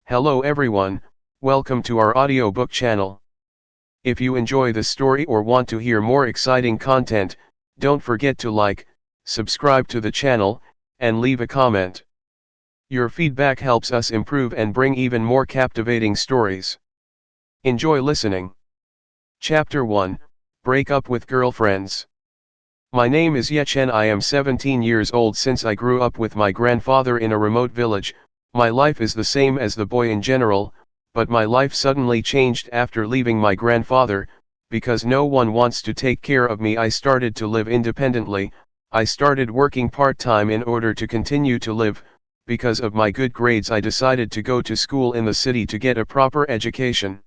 Hello everyone, welcome to our audiobook channel. If you enjoy the story or want to hear more exciting content, don't forget to like, subscribe to the channel, and leave a comment. Your feedback helps us improve and bring even more captivating stories. Enjoy listening. Chapter 1, Break Up with Girlfriends. My name is Yechen. I am 17 years old. Since I grew up with my grandfather in a remote village, my life is the same as the boy in general, but my life suddenly changed after leaving my grandfather, because no one wants to take care of me. I started to live independently. I started working part-time in order to continue to live. Because of my good grades, I decided to go to school in the city to get a proper education.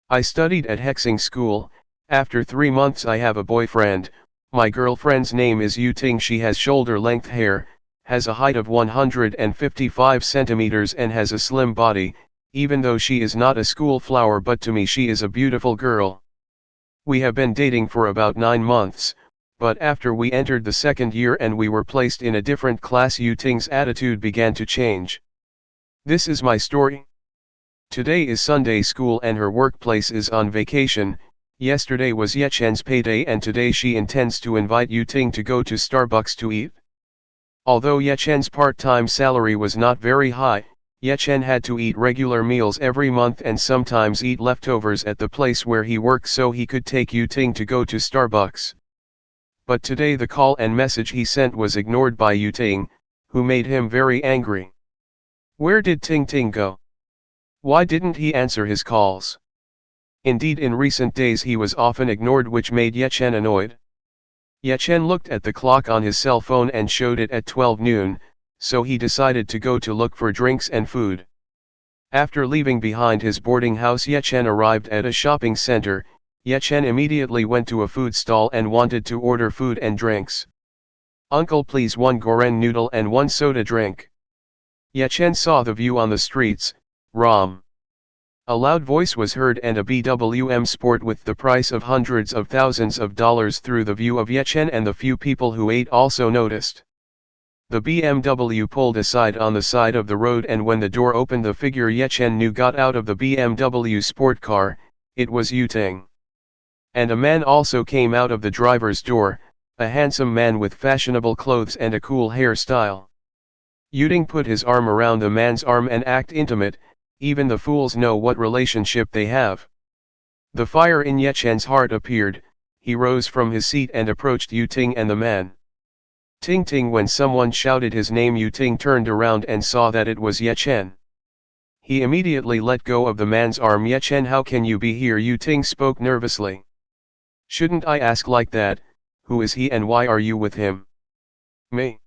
I studied at Hexing School. After 3 months I have a boyfriend. My girlfriend's name is Yuting. She has shoulder-length hair, has a height of 155 centimeters and has a slim body, even though she is not a school flower, but to me she is a beautiful girl. We have been dating for about 9 months, but after we entered the second year and we were placed in a different class, Yuting's attitude began to change. This is my story. Today is Sunday school and her workplace is on vacation. Yesterday was Yechen's payday and today she intends to invite Yuting to go to Starbucks to eat. Although Yechen's part-time salary was not very high, Yechen had to eat regular meals every month and sometimes eat leftovers at the place where he works so he could take Yuting to go to Starbucks. But today the call and message he sent was ignored by Yuting, who made him very angry. Where did Ting go? Why didn't he answer his calls? Indeed, in recent days he was often ignored, which made Yechen annoyed. Yechen looked at the clock on his cell phone and showed it at 12 noon, so he decided to go to look for drinks and food. After leaving behind his boarding house, Yechen arrived at a shopping center. Yechen immediately went to a food stall and wanted to order food and drinks. Uncle, please 1 goreng noodle and 1 soda drink. Yechen saw the view on the streets. Ram. A loud voice was heard and a BWM Sport with the price of hundreds of thousands of dollars through the view of Yechen, and the few people who ate also noticed. The BMW pulled aside on the side of the road, and when the door opened, the figure Yechen knew got out of the BMW sport car. It was Yuting. And a man also came out of the driver's door, a handsome man with fashionable clothes and a cool hairstyle. Yuting put his arm around the man's arm and act intimate. Even the fools know what relationship they have. The fire in Yechen's heart appeared. He rose from his seat and approached Yuting and the man. Ting. When someone shouted his name, Yuting turned around and saw that it was Yechen. He immediately let go of the man's arm. Yechen, how can you be here? Yuting spoke nervously. Shouldn't I ask like that? Who is he and why are you with him? Me.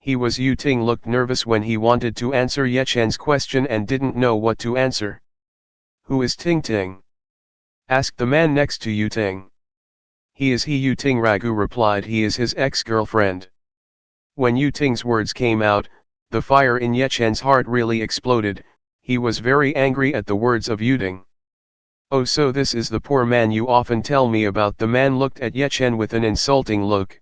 He was. Yuting looked nervous when he wanted to answer Yechen's question and didn't know what to answer. Who is Ting? Asked the man next to Yuting. He is he. Yuting Ragu replied. He is his ex-girlfriend. When Yuting's words came out, the fire in Yechen's heart really exploded. He was very angry at the words of Yuting. Oh, so this is the poor man you often tell me about. The man looked at Yechen with an insulting look.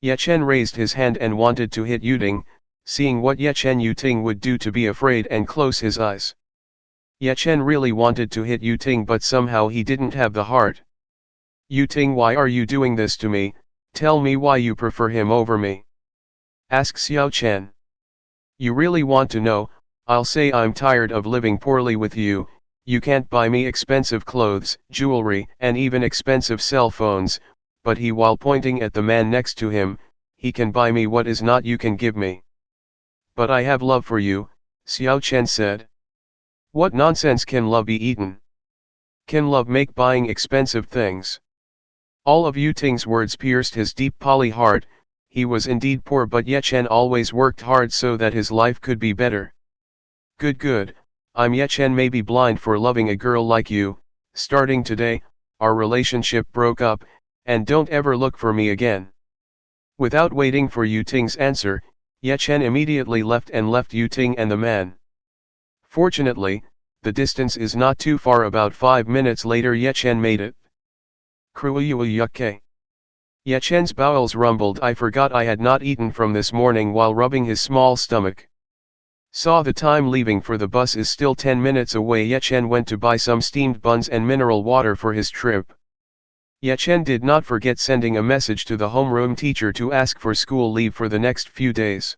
Yechen raised his hand and wanted to hit Yuting, seeing what Yuting would do to be afraid and close his eyes. Yechen really wanted to hit Yuting, but somehow he didn't have the heart. Yuting, why are you doing this to me? Tell me why you prefer him over me. Asked Xiao Chen. You really want to know? I'll say I'm tired of living poorly with you. You can't buy me expensive clothes, jewelry, and even expensive cell phones. But he, while pointing at the man next to him, he can buy me what is not you can give me. But I have love for you, Xiao Chen said. What nonsense! Can love be eaten? Can love make buying expensive things? All of Yuting's words pierced his deep poly heart. He was indeed poor, but Yechen always worked hard so that his life could be better. Good, I'm Yechen, may be blind for loving a girl like you. Starting today, our relationship broke up, and don't ever look for me again. Without waiting for Yuting's answer, Yechen immediately left Yuting and the man. Fortunately, the distance is not too far. About 5 minutes later Yechen made it. Kruyuyuke. Yechen's bowels rumbled. I forgot I had not eaten from this morning while rubbing his small stomach. Saw the time leaving for the bus is still 10 minutes away. Yechen went to buy some steamed buns and mineral water for his trip. Yechen did not forget sending a message to the homeroom teacher to ask for school leave for the next few days.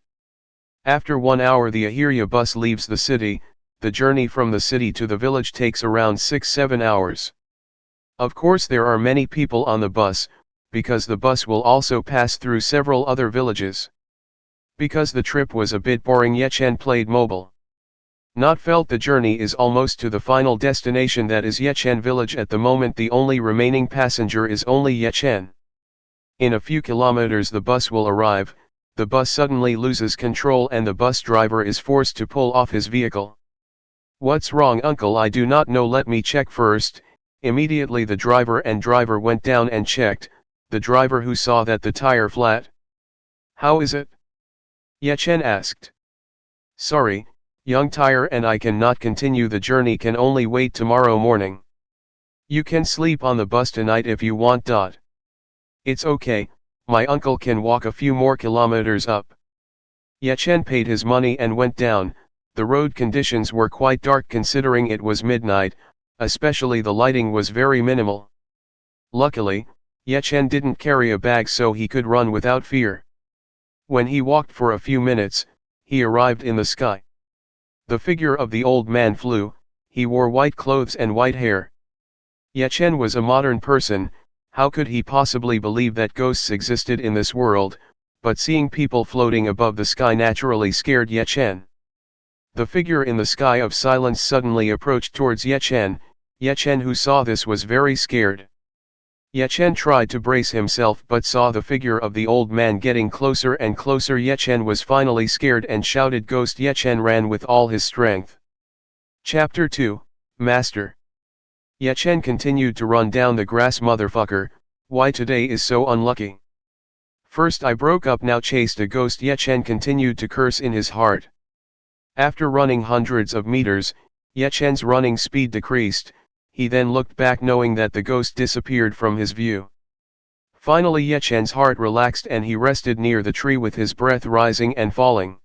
After 1 hour the Ahirya bus leaves the city. The journey from the city to the village takes around 6-7 hours. Of course there are many people on the bus, because the bus will also pass through several other villages. Because the trip was a bit boring, Yechen played mobile. Not felt the journey is almost to the final destination, that is Yechen village. At the moment the only remaining passenger is only Yechen. In a few kilometers the bus will arrive. The bus suddenly loses control and the bus driver is forced to pull off his vehicle. What's wrong, uncle? I do not know, let me check first. Immediately the driver went down and checked. The driver who saw that the tire flat. How is it? Yechen asked. Sorry, young tire, and I cannot continue the journey, can only wait tomorrow morning. You can sleep on the bus tonight if you want. It's okay, my uncle can walk a few more kilometers up. Yechen paid his money and went down. The road conditions were quite dark considering it was midnight, especially the lighting was very minimal. Luckily, Yechen didn't carry a bag so he could run without fear. When he walked for a few minutes, he arrived in the sky. The figure of the old man flew. He wore white clothes and white hair. Yechen was a modern person. How could he possibly believe that ghosts existed in this world? But seeing people floating above the sky naturally scared Yechen. The figure in the sky of silence suddenly approached towards Yechen. Yechen, who saw this, was very scared. Yechen tried to brace himself but saw the figure of the old man getting closer and closer. Yechen was finally scared and shouted, "Ghost!" Yechen ran with all his strength. Chapter 2, Master. Yechen continued to run down the grass. Motherfucker, why today is so unlucky? First I broke up, now chased a ghost. Yechen continued to curse in his heart. After running hundreds of meters, Yechen's running speed decreased. He then looked back knowing that the ghost disappeared from his view. Finally Yechen's heart relaxed and he rested near the tree with his breath rising and falling.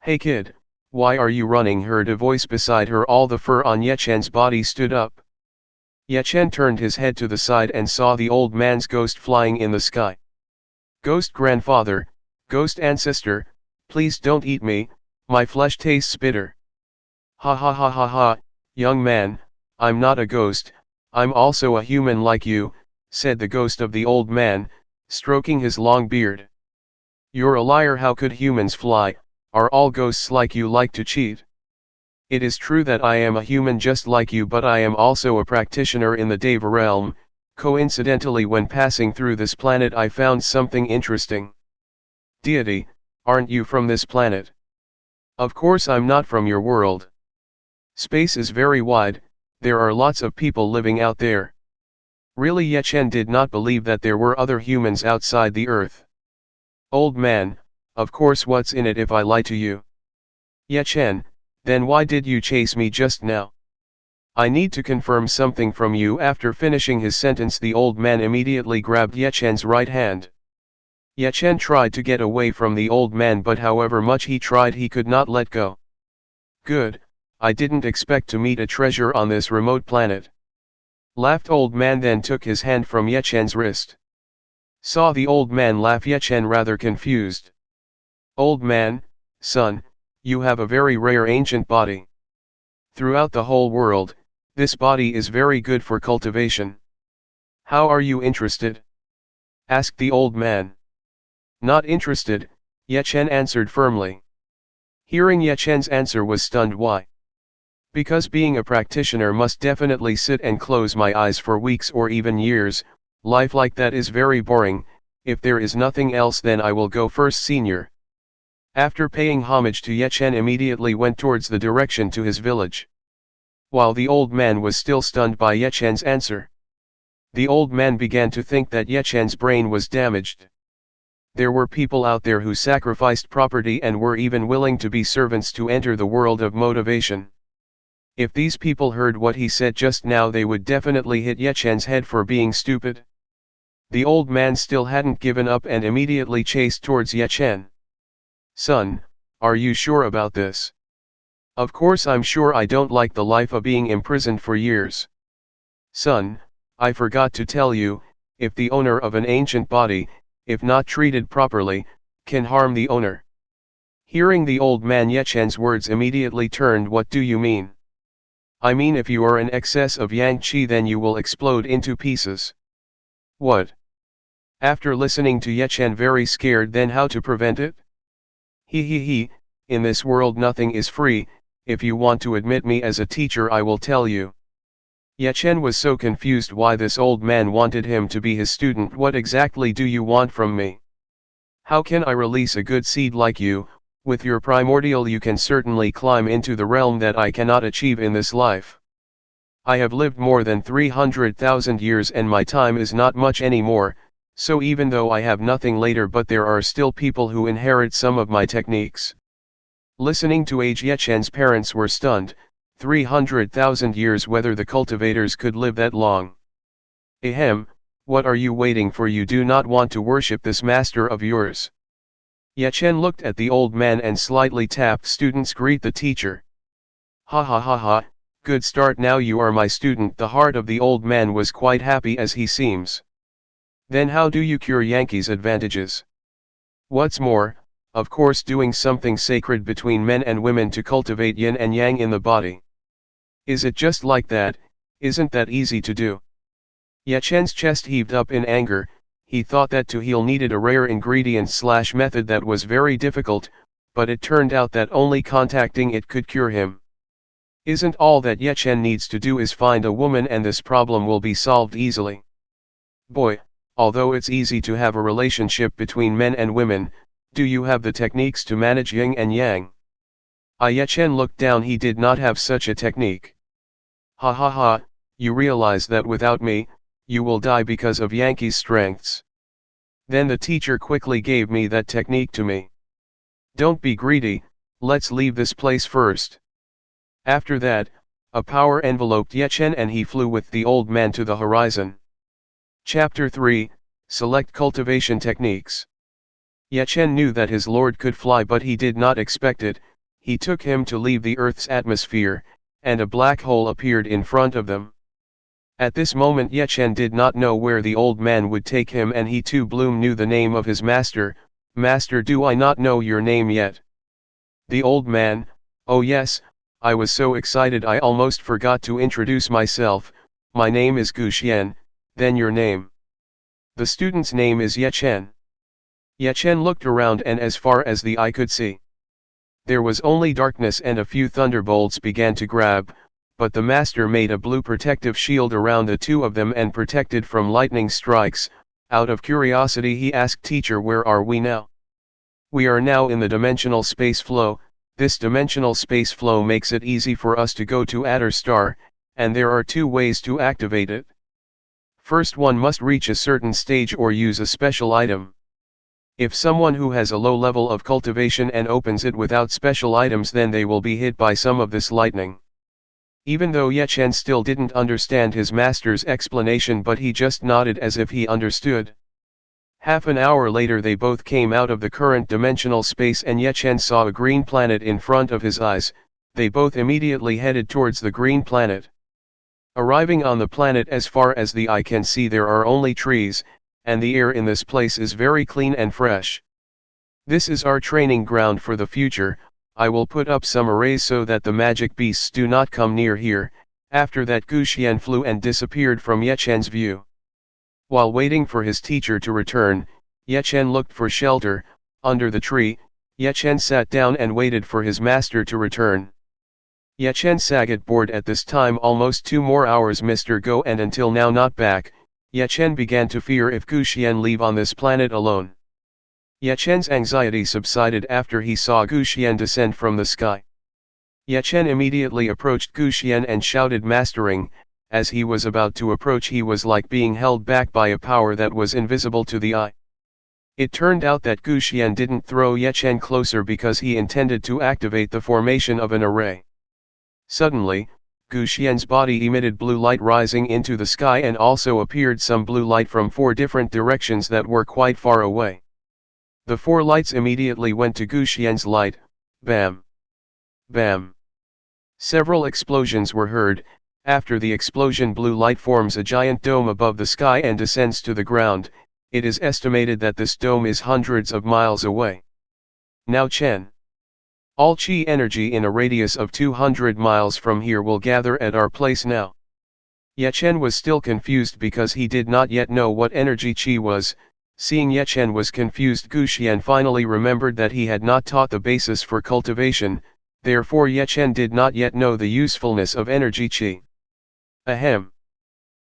"Hey kid, why are you running?" heard a voice beside her. All the fur on Yechen's body stood up. Yechen turned his head to the side and saw the old man's ghost flying in the sky. "Ghost grandfather, ghost ancestor, please don't eat me, my flesh tastes bitter." "Ha ha ha ha ha, young man, I'm not a ghost, I'm also a human like you," said the ghost of the old man, stroking his long beard. "You're a liar, how could humans fly? Are all ghosts like you like to cheat?" "It is true that I am a human just like you, but I am also a practitioner in the Deva realm. Coincidentally, when passing through this planet I found something interesting." "Deity, aren't you from this planet?" "Of course I'm not from your world. Space is very wide, there are lots of people living out there." Really, Yechen did not believe that there were other humans outside the earth. "Old man, of course, what's in it if I lie to you?" "Yechen, then why did you chase me just now?" "I need to confirm something from you." After finishing his sentence, the old man immediately grabbed Yechen's right hand. Yechen tried to get away from the old man, but however much he tried he could not let go. "Good, I didn't expect to meet a treasure on this remote planet," laughed old man, then took his hand from Yechen's wrist. Saw the old man laugh, Yechen rather confused. "Old man, son, you have a very rare ancient body. Throughout the whole world, this body is very good for cultivation. How are you interested?" asked the old man. "Not interested," Yechen answered firmly. Hearing Yechen's answer was stunned. "Why?" "Because being a practitioner must definitely sit and close my eyes for weeks or even years. Life like that is very boring. If there is nothing else, then I will go first, senior." After paying homage to Yechen, immediately went towards the direction to his village. While the old man was still stunned by Yechen's answer, the old man began to think that Yechen's brain was damaged. There were people out there who sacrificed property and were even willing to be servants to enter the world of motivation. If these people heard what he said just now, they would definitely hit Yechen's head for being stupid. The old man still hadn't given up and immediately chased towards Yechen. "Son, are you sure about this?" Of course I'm sure I don't like the life of being imprisoned for years. Son, I forgot to tell you, if the owner of an ancient body, if not treated properly, can harm the owner. Hearing the old man Yechen's words immediately turned. What do you mean? I mean if you are in excess of yang qi then you will explode into pieces. What? After listening to Yechen very scared, then how to prevent it? He, in this world nothing is free. If you want to admit me as a teacher I will tell you. Yechen was so confused why this old man wanted him to be his student. What exactly do you want from me? How can I release a good seed like you? With your primordial you can certainly climb into the realm that I cannot achieve in this life. I have lived more than 300,000 years and my time is not much anymore, so even though I have nothing later, but there are still people who inherit some of my techniques. Listening to age, Yechen's parents were stunned. 300,000 years, whether the cultivators could live that long. Ahem, what are you waiting for? You do not want to worship this master of yours. Yechen looked at the old man and slightly tapped. Students greet the teacher. Ha ha ha ha, good start, now you are my student. The heart of the old man was quite happy as he seems. Then how do you cure Yankee's advantages? What's more, of course doing something sacred between men and women to cultivate yin and yang in the body. Is it just like that? Isn't that easy to do? Yechen's chest heaved up in anger. He thought that to heal needed a rare ingredient / method that was very difficult, but it turned out that only contacting it could cure him. Isn't all that Yechen needs to do is find a woman and this problem will be solved easily? Boy, although it's easy to have a relationship between men and women, do you have the techniques to manage yin and yang? Yechen looked down. He did not have such a technique. Ha ha ha, you realize that without me, you will die because of Yankee's strengths. Then the teacher quickly gave me that technique to me. Don't be greedy, let's leave this place first. After that, a power enveloped Yechen and he flew with the old man to the horizon. Chapter 3, Select Cultivation Techniques. Yechen knew that his lord could fly, but he did not expect it. He took him to leave the Earth's atmosphere, and a black hole appeared in front of them. At this moment Yechen did not know where the old man would take him, and he too Bloom knew the name of his master. Master, do I not know your name yet? The old man, oh yes, I was so excited I almost forgot to introduce myself. My name is Guxian. Then your name? The student's name is Yechen. Yechen looked around, and as far as the eye could see, there was only darkness, and a few thunderbolts began to grab, but the master made a blue protective shield around the two of them and protected from lightning strikes. Out of curiosity he asked, Teacher, where are we now? We are now in the dimensional space flow. This dimensional space flow makes it easy for us to go to Adder Star, and there are two ways to activate it. First, one must reach a certain stage or use a special item. If someone who has a low level of cultivation and opens it without special items, then they will be hit by some of this lightning. Even though Yechen still didn't understand his master's explanation, but he just nodded as if he understood. Half an hour later they both came out of the current dimensional space and Yechen saw a green planet in front of his eyes. They both immediately headed towards the green planet. Arriving on the planet, as far as the eye can see there are only trees, and the air in this place is very clean and fresh. This is our training ground for the future. I will put up some arrays so that the magic beasts do not come near here. After that Guxian flew and disappeared from Yechen's view. While waiting for his teacher to return, Yechen looked for shelter. Under the tree, Yechen sat down and waited for his master to return. Yechen Sagat bored at this time. Almost 2 more hours Mr. Go, and until now not back. Yechen began to fear if Guxian leave on this planet alone. Yechen's anxiety subsided after he saw Guxian descend from the sky. Yechen immediately approached Guxian and shouted, Mastering. As he was about to approach, he was like being held back by a power that was invisible to the eye. It turned out that Guxian didn't throw Yechen closer because he intended to activate the formation of an array. Suddenly, Guxian's body emitted blue light rising into the sky, and also appeared some blue light from 4 different directions that were quite far away. The 4 lights immediately went to Guxian's light. Bam! Bam! Several explosions were heard. After the explosion, blue light forms a giant dome above the sky and descends to the ground. It is estimated that this dome is hundreds of miles away. Now Chen. All chi energy in a radius of 200 miles from here will gather at our place now. Ye Chen was still confused because he did not yet know what energy chi was. Seeing Ye Chen was confused, Gu Xian finally remembered that he had not taught the basis for cultivation, therefore Ye Chen did not yet know the usefulness of energy chi. Ahem.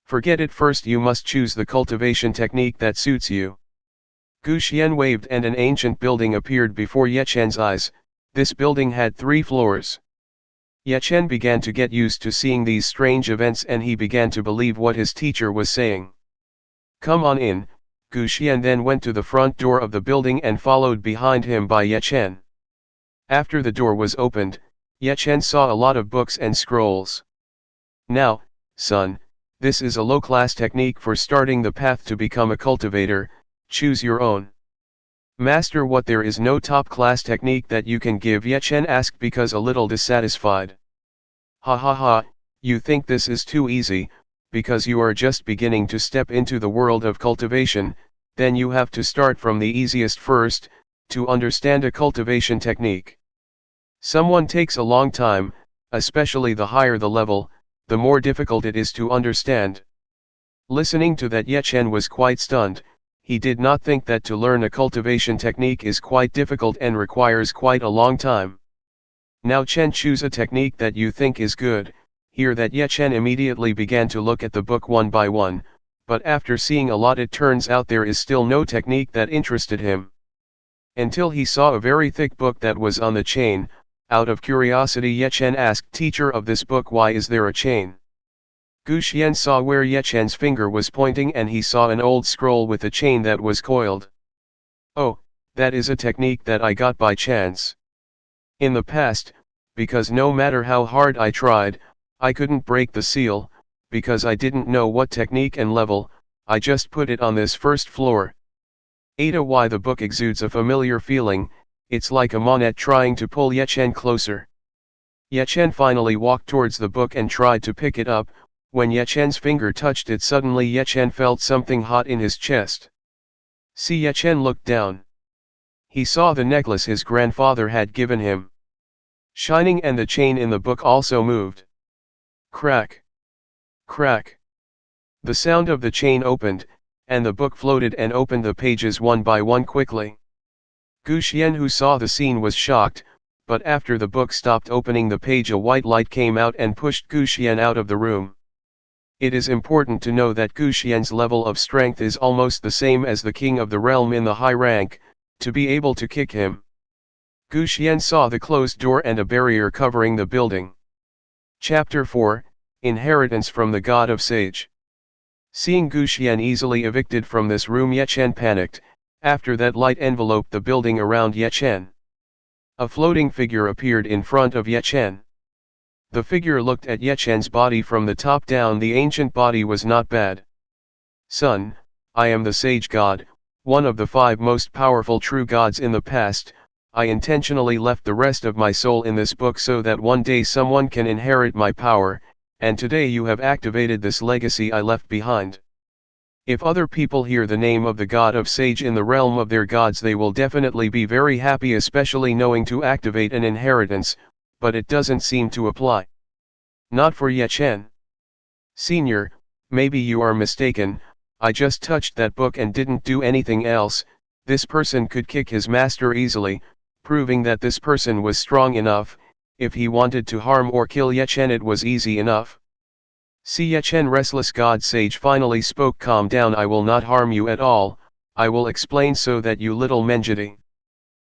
Forget it, first you must choose the cultivation technique that suits you. Gu Xian waved and an ancient building appeared before Ye Chen's eyes. This building had 3 floors. Ye Chen began to get used to seeing these strange events and he began to believe what his teacher was saying. Come on in. Gu Xian then went to the front door of the building and followed behind him by Ye Chen. After the door was opened, Ye Chen saw a lot of books and scrolls. Now, son, this is a low-class technique for starting the path to become a cultivator. Choose your own. Master, what, there is no top-class technique that you can give? Ye Chen asked because a little dissatisfied. Ha ha ha, you think this is too easy, because you are just beginning to step into the world of cultivation, then you have to start from the easiest first, to understand a cultivation technique. Someone takes a long time, especially the higher the level, the more difficult it is to understand. Listening to that, Ye Chen was quite stunned. He did not think that to learn a cultivation technique is quite difficult and requires quite a long time. Now Chen, choose a technique that you think is good. Hear that, Ye Chen immediately began to look at the book one by one, but after seeing a lot it turns out there is still no technique that interested him. Until he saw a very thick book that was on the chain. Out of curiosity, Ye Chen asked teacher of this book, why is there a chain? Gu Xian saw where Ye Chen's finger was pointing and he saw an old scroll with a chain that was coiled. Oh, that is a technique that I got by chance. In the past, because no matter how hard I tried, I couldn't break the seal, because I didn't know what technique and level, I just put it on this first floor. Ada, why the book exudes a familiar feeling, it's like a monet trying to pull Ye Chen closer. Ye Chen finally walked towards the book and tried to pick it up. When Ye Chen's finger touched it, suddenly Ye Chen felt something hot in his chest. See, Ye Chen looked down. He saw the necklace his grandfather had given him. Shining, and the chain in the book also moved. Crack! Crack! The sound of the chain opened, and the book floated and opened the pages one by one quickly. Gu Xian, who saw the scene, was shocked, but after the book stopped opening the page, a white light came out and pushed Gu Xian out of the room. It is important to know that Gu Xian's level of strength is almost the same as the king of the realm in the high rank, to be able to kick him. Gu Xian saw the closed door and a barrier covering the building. Chapter 4, Inheritance from the God of Sage. Seeing Gu Xian easily evicted from this room, Ye Chen panicked. After that, light enveloped the building around Ye Chen. A floating figure appeared in front of Ye Chen. The figure looked at Ye Chen's body from the top down. The ancient body was not bad. Son, I am the Sage God, one of the 5 most powerful true gods in the past. I intentionally left the rest of my soul in this book so that one day someone can inherit my power, and today you have activated this legacy I left behind. If other people hear the name of the God of Sage in the realm of their gods, they will definitely be very happy, especially knowing to activate an inheritance, but it doesn't seem to apply. Not for Ye Chen. Senior, maybe you are mistaken, I just touched that book and didn't do anything else. This person could kick his master easily, proving that this person was strong enough. If he wanted to harm or kill Ye Chen, it was easy enough. See, Ye Chen, restless god sage, finally spoke. Calm down, I will not harm you at all. I will explain so that you little menjity.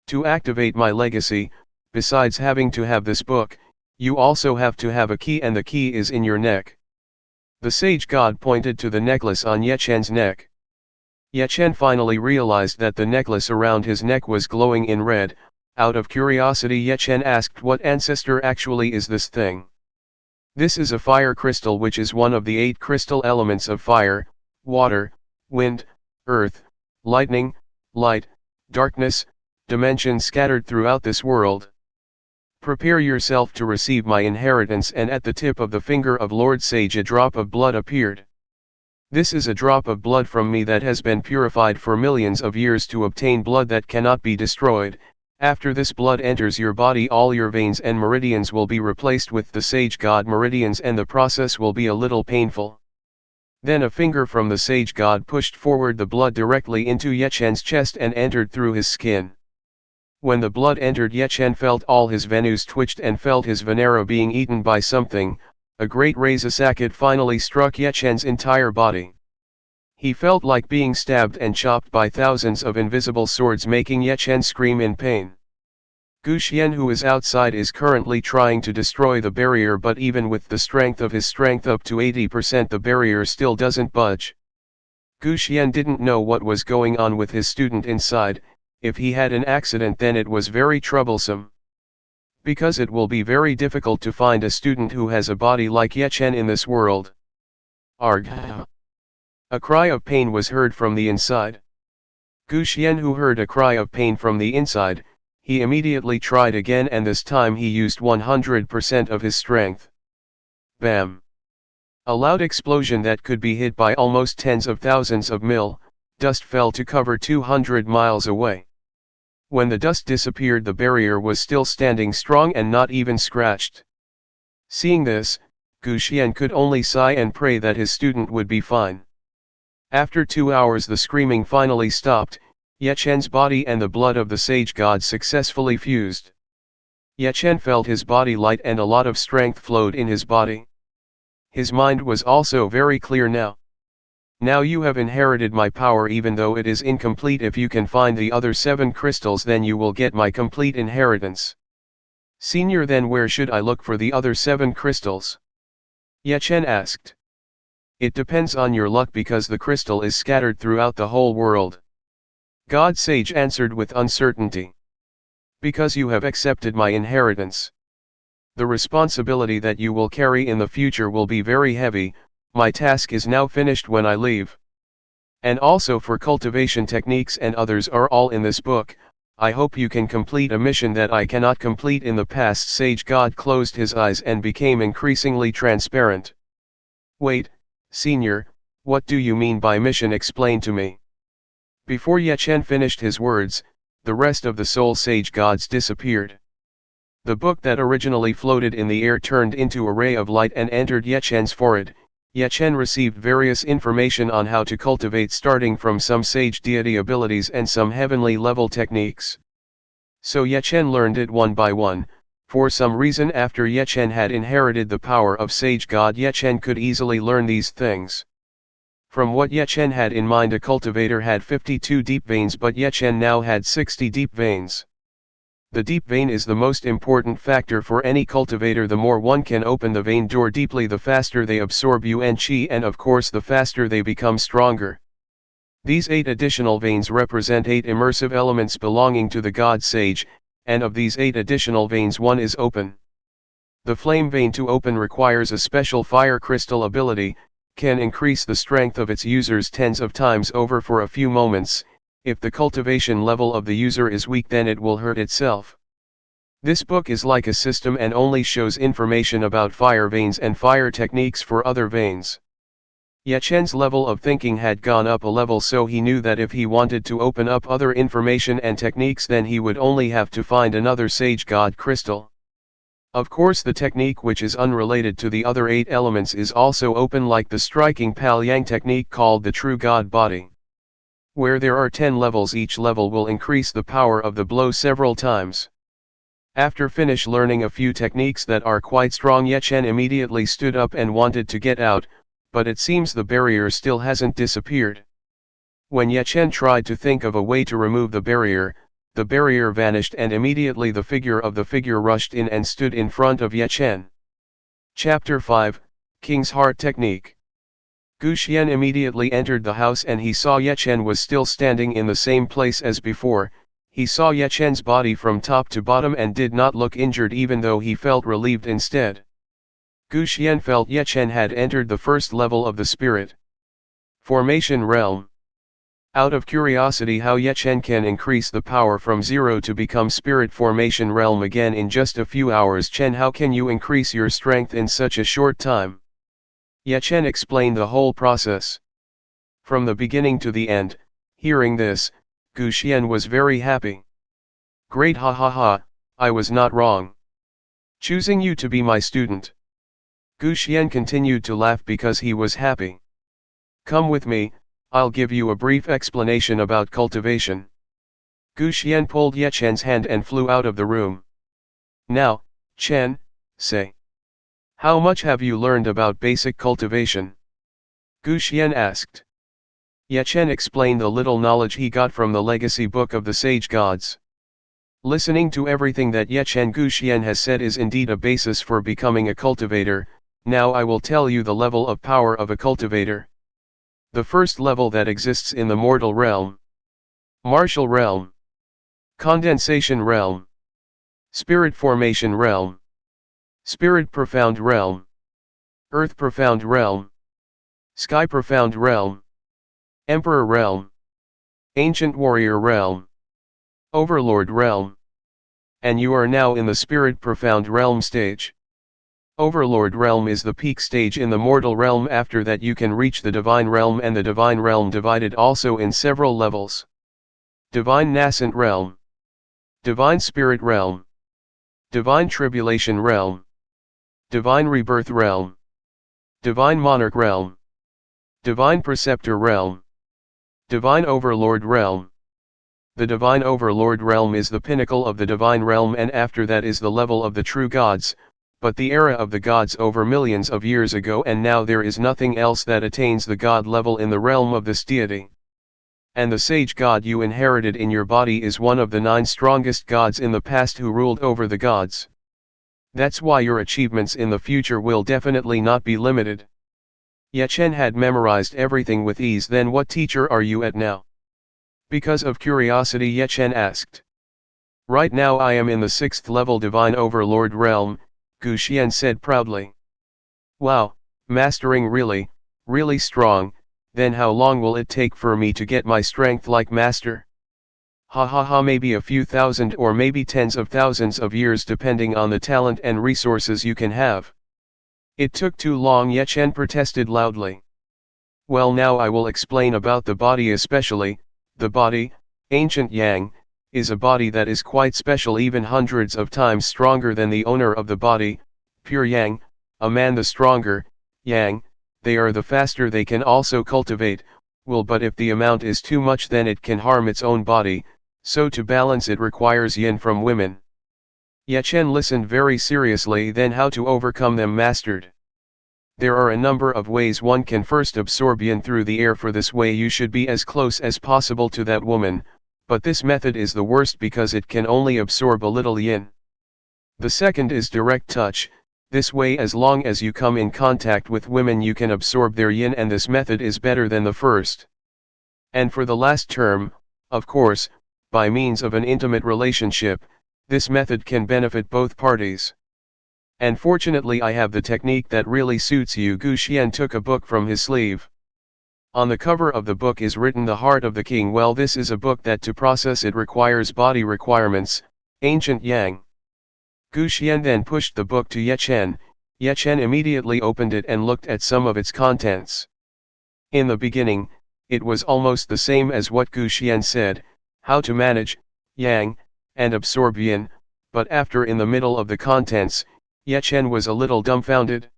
To activate my legacy, besides having to have this book, you also have to have a key, and the key is in your neck. The sage god pointed to the necklace on Ye Chen's neck. Ye Chen finally realized that the necklace around his neck was glowing in red. Out of curiosity, Ye Chen asked, what ancestor actually is this thing? This is a fire crystal, which is one of the 8 crystal elements of fire, water, wind, earth, lightning, light, darkness, dimensions scattered throughout this world. Prepare yourself to receive my inheritance, and at the tip of the finger of Lord Sage a drop of blood appeared. This is a drop of blood from me that has been purified for millions of years to obtain blood that cannot be destroyed. After this blood enters your body, all your veins and meridians will be replaced with the Sage God meridians, and the process will be a little painful. Then a finger from the Sage God pushed forward the blood directly into Yechen's chest and entered through his skin. When the blood entered, Yechen felt all his venus twitched and felt his venera being eaten by something. A great razor socket finally struck Yechen's entire body. He felt like being stabbed and chopped by thousands of invisible swords, making Yechen scream in pain. Gu Xian, who is outside, is currently trying to destroy the barrier, but even with the strength of his strength up to 80%, the barrier still doesn't budge. Gu Xian didn't know what was going on with his student inside. If he had an accident, then it was very troublesome. Because it will be very difficult to find a student who has a body like Yechen in this world. Arg! A cry of pain was heard from the inside. Gu Xian, who heard a cry of pain from the inside, he immediately tried again, and this time he used 100% of his strength. Bam! A loud explosion that could be hit by almost tens of thousands of mil. Dust fell to cover 200 miles away. When the dust disappeared, the barrier was still standing strong and not even scratched. Seeing this, Gu Xian could only sigh and pray that his student would be fine. After 2 hours the screaming finally stopped. Yechen's body and the blood of the Sage God successfully fused. Yechen felt his body light and a lot of strength flowed in his body. His mind was also very clear now. Now you have inherited my power, even though it is incomplete. If you can find the other 7 crystals, then you will get my complete inheritance. Senior, then where should I look for the other 7 crystals? Yechen asked. It depends on your luck, because the crystal is scattered throughout the whole world. God Sage answered with uncertainty. Because you have accepted my inheritance. The responsibility that you will carry in the future will be very heavy. My task is now finished when I leave. And also for cultivation techniques and others are all in this book. I hope you can complete a mission that I cannot complete in the past. Sage God closed his eyes and became increasingly transparent. Wait, Senior, what do you mean by mission? Explain to me. Before Yechen finished his words, the rest of the soul Sage Gods disappeared. The book that originally floated in the air turned into a ray of light and entered Yechen's forehead. Yechen received various information on how to cultivate, starting from some sage deity abilities and some heavenly level techniques. So Yechen learned it one by one. For some reason, after Yechen had inherited the power of Sage God, Yechen could easily learn these things. From what Yechen had in mind, a cultivator had 52 deep veins, but Yechen now had 60 deep veins. The deep vein is the most important factor for any cultivator. The more one can open the vein door deeply, the faster they absorb yuan qi, and of course the faster they become stronger. These 8 additional veins represent 8 immersive elements belonging to the God Sage, and of these 8 additional veins, 1 is open. The flame vein to open requires a special fire crystal ability, can increase the strength of its users tens of times over for a few moments. If the cultivation level of the user is weak, then it will hurt itself. This book is like a system and only shows information about fire veins and fire techniques for other veins. Yechen's level of thinking had gone up a level, so he knew that if he wanted to open up other information and techniques, then he would only have to find another Sage God crystal. Of course, the technique which is unrelated to the other 8 elements is also open, like the striking Pal Yang technique called the True God Body. Where there are 10 levels, each level will increase the power of the blow several times. After finish learning a few techniques that are quite strong, Yechen immediately stood up and wanted to get out, but it seems the barrier still hasn't disappeared. When Yechen tried to think of a way to remove the barrier vanished, and immediately the figure of the figure rushed in and stood in front of Yechen. Chapter 5, King's Heart Technique. Gu Xian immediately entered the house and he saw Yechen was still standing in the same place as before. He saw Yechen's body from top to bottom and did not look injured, even though he felt relieved instead. Gu Xian felt Yechen had entered the first level of the spirit formation realm. Out of curiosity how Ye Chen can increase the power from 0 to become spirit formation realm again in just a few hours. Chen, how can you increase your strength in such a short time? Ye Chen explained the whole process. From the beginning to the end, hearing this, Gu Xian was very happy. Great, ha ha ha, I was not wrong. Choosing you to be my student. Gu Xian continued to laugh because he was happy. Come with me, I'll give you a brief explanation about cultivation. Gu Xian pulled Ye Chen's hand and flew out of the room. Now, Chen, say. How much have you learned about basic cultivation? Gu Xian asked. Ye Chen explained the little knowledge he got from the legacy book of the sage gods. Listening to everything that Ye Chen Gu Xian has said is indeed a basis for becoming a cultivator. Now I will tell you the level of power of a cultivator. The first level that exists in the mortal realm. Martial realm. Condensation realm. Spirit formation realm. Spirit profound realm. Earth profound realm. Sky profound realm. Emperor realm. Ancient warrior realm. Overlord realm. And you are now in the spirit profound realm stage. Overlord realm is the peak stage in the mortal realm. After that you can reach the divine realm, and the divine realm divided also in several levels. Divine nascent realm. Divine spirit realm. Divine tribulation realm. Divine rebirth realm. Divine monarch realm. Divine preceptor realm. Divine overlord realm. The divine overlord realm is the pinnacle of the divine realm, and after that is the level of the true gods, but the era of the gods over millions of years ago, and now there is nothing else that attains the god level in the realm of this deity. And the sage god you inherited in your body is one of the 9 strongest gods in the past who ruled over the gods. That's why your achievements in the future will definitely not be limited. Ye Chen had memorized everything with ease. Then what teacher are you at now? Because of curiosity Ye Chen asked. Right now I am in the 6th level divine overlord realm, Gu Xian said proudly. Wow, mastering really, really strong. Then how long will it take for me to get my strength like master? Ha ha ha, maybe a few thousand or maybe tens of thousands of years, depending on the talent and resources you can have. It took too long, Ye Chen protested loudly. Well, now I will explain about the body especially. The body, ancient yang, is a body that is quite special, even hundreds of times stronger than the owner of the body, pure yang, a man the stronger, yang, they are the faster they can also cultivate, will, but if the amount is too much then it can harm its own body, so to balance it requires yin from women. Ye Chen listened very seriously. Then how to overcome them mastered. There are a number of ways one can first absorb yin through the air. For this way you should be as close as possible to that woman, but this method is the worst because it can only absorb a little yin. The second is direct touch. This way as long as you come in contact with women you can absorb their yin, and this method is better than the first. And for the last term, of course, by means of an intimate relationship, this method can benefit both parties. And fortunately I have the technique that really suits you. Gu Xian took a book from his sleeve. On the cover of the book is written The Heart of the King. Well, this is a book that to process it requires body requirements, ancient yang. Gu Xian then pushed the book to Ye Chen. Ye Chen immediately opened it and looked at some of its contents. In the beginning, it was almost the same as what Gu Xian said, how to manage yang and absorb yin, but after in the middle of the contents, Ye Chen was a little dumbfounded.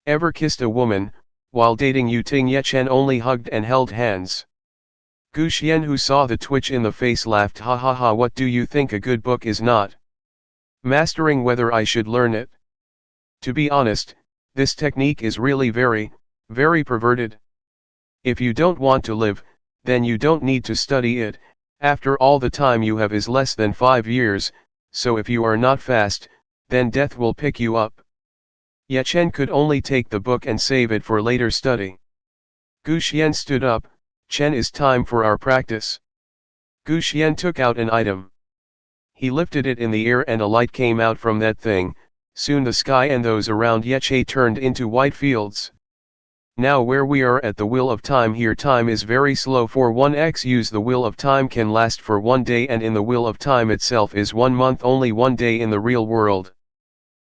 Ever kissed a woman, while dating Yu Ting? Ye Chen only hugged and held hands. Gu Xian, who saw the twitch in the face, laughed. Ha ha ha, what do you think a good book is not? Mastering whether I should learn it. To be honest, this technique is really very, very perverted. If you don't want to live, then you don't need to study it. After all, the time you have is less than 5 years, so if you are not fast, then death will pick you up. Ye Chen could only take the book and save it for later study. Gu Xian stood up. Chen, is time for our practice. Gu Xian took out an item. He lifted it in the air and a light came out from that thing. Soon the sky and those around Ye Chen turned into white fields. Now where we are at the wheel of time, here time is very slow. For 1x use the wheel of time can last for 1 day, and in the wheel of time itself is 1 month, only 1 day in the real world.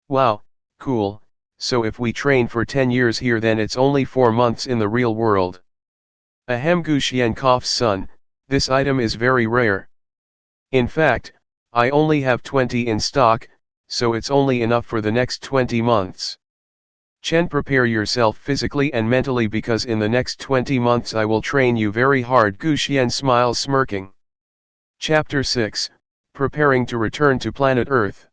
Wow, cool. So if we train for 10 years here, then it's only 4 months in the real world. Ahem, Guxian son, this item is very rare. In fact, I only have 20 in stock, so it's only enough for the next 20 months. Chen, prepare yourself physically and mentally, because in the next 20 months I will train you very hard. Guxian smiles, smirking. Chapter 6, Preparing to return to planet Earth.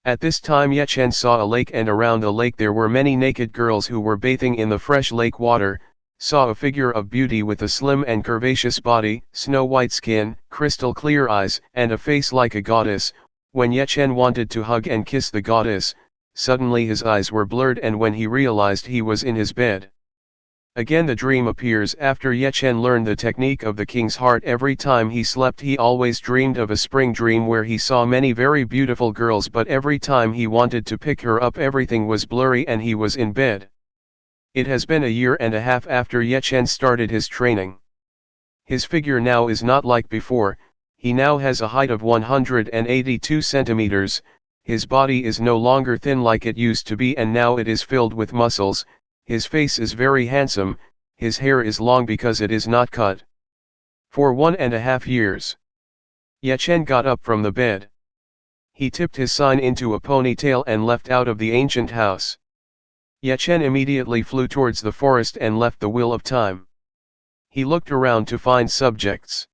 At this time Ye Chen saw a lake, and around the lake there were many naked girls who were bathing in the fresh lake water, saw a figure of beauty with a slim and curvaceous body, snow-white skin, crystal clear eyes, and a face like a goddess. When Ye Chen wanted to hug and kiss the goddess, suddenly his eyes were blurred, and when he realized he was in his bed. Again the dream appears. After Ye Chen learned the technique of the king's heart, every time he slept he always dreamed of a spring dream where he saw many very beautiful girls, but every time he wanted to pick her up everything was blurry and he was in bed. It has been a year and a half after Ye Chen started his training. His figure now is not like before. He now has a height of 182 centimeters, his body is no longer thin like it used to be, and now it is filled with muscles. His face is very handsome, his hair is long because it is not cut. For 1.5 years. Ye Chen got up from the bed. He tipped his sign into a ponytail and left out of the ancient house. Ye Chen immediately flew towards the forest and left the wheel of time. He looked around to find subjects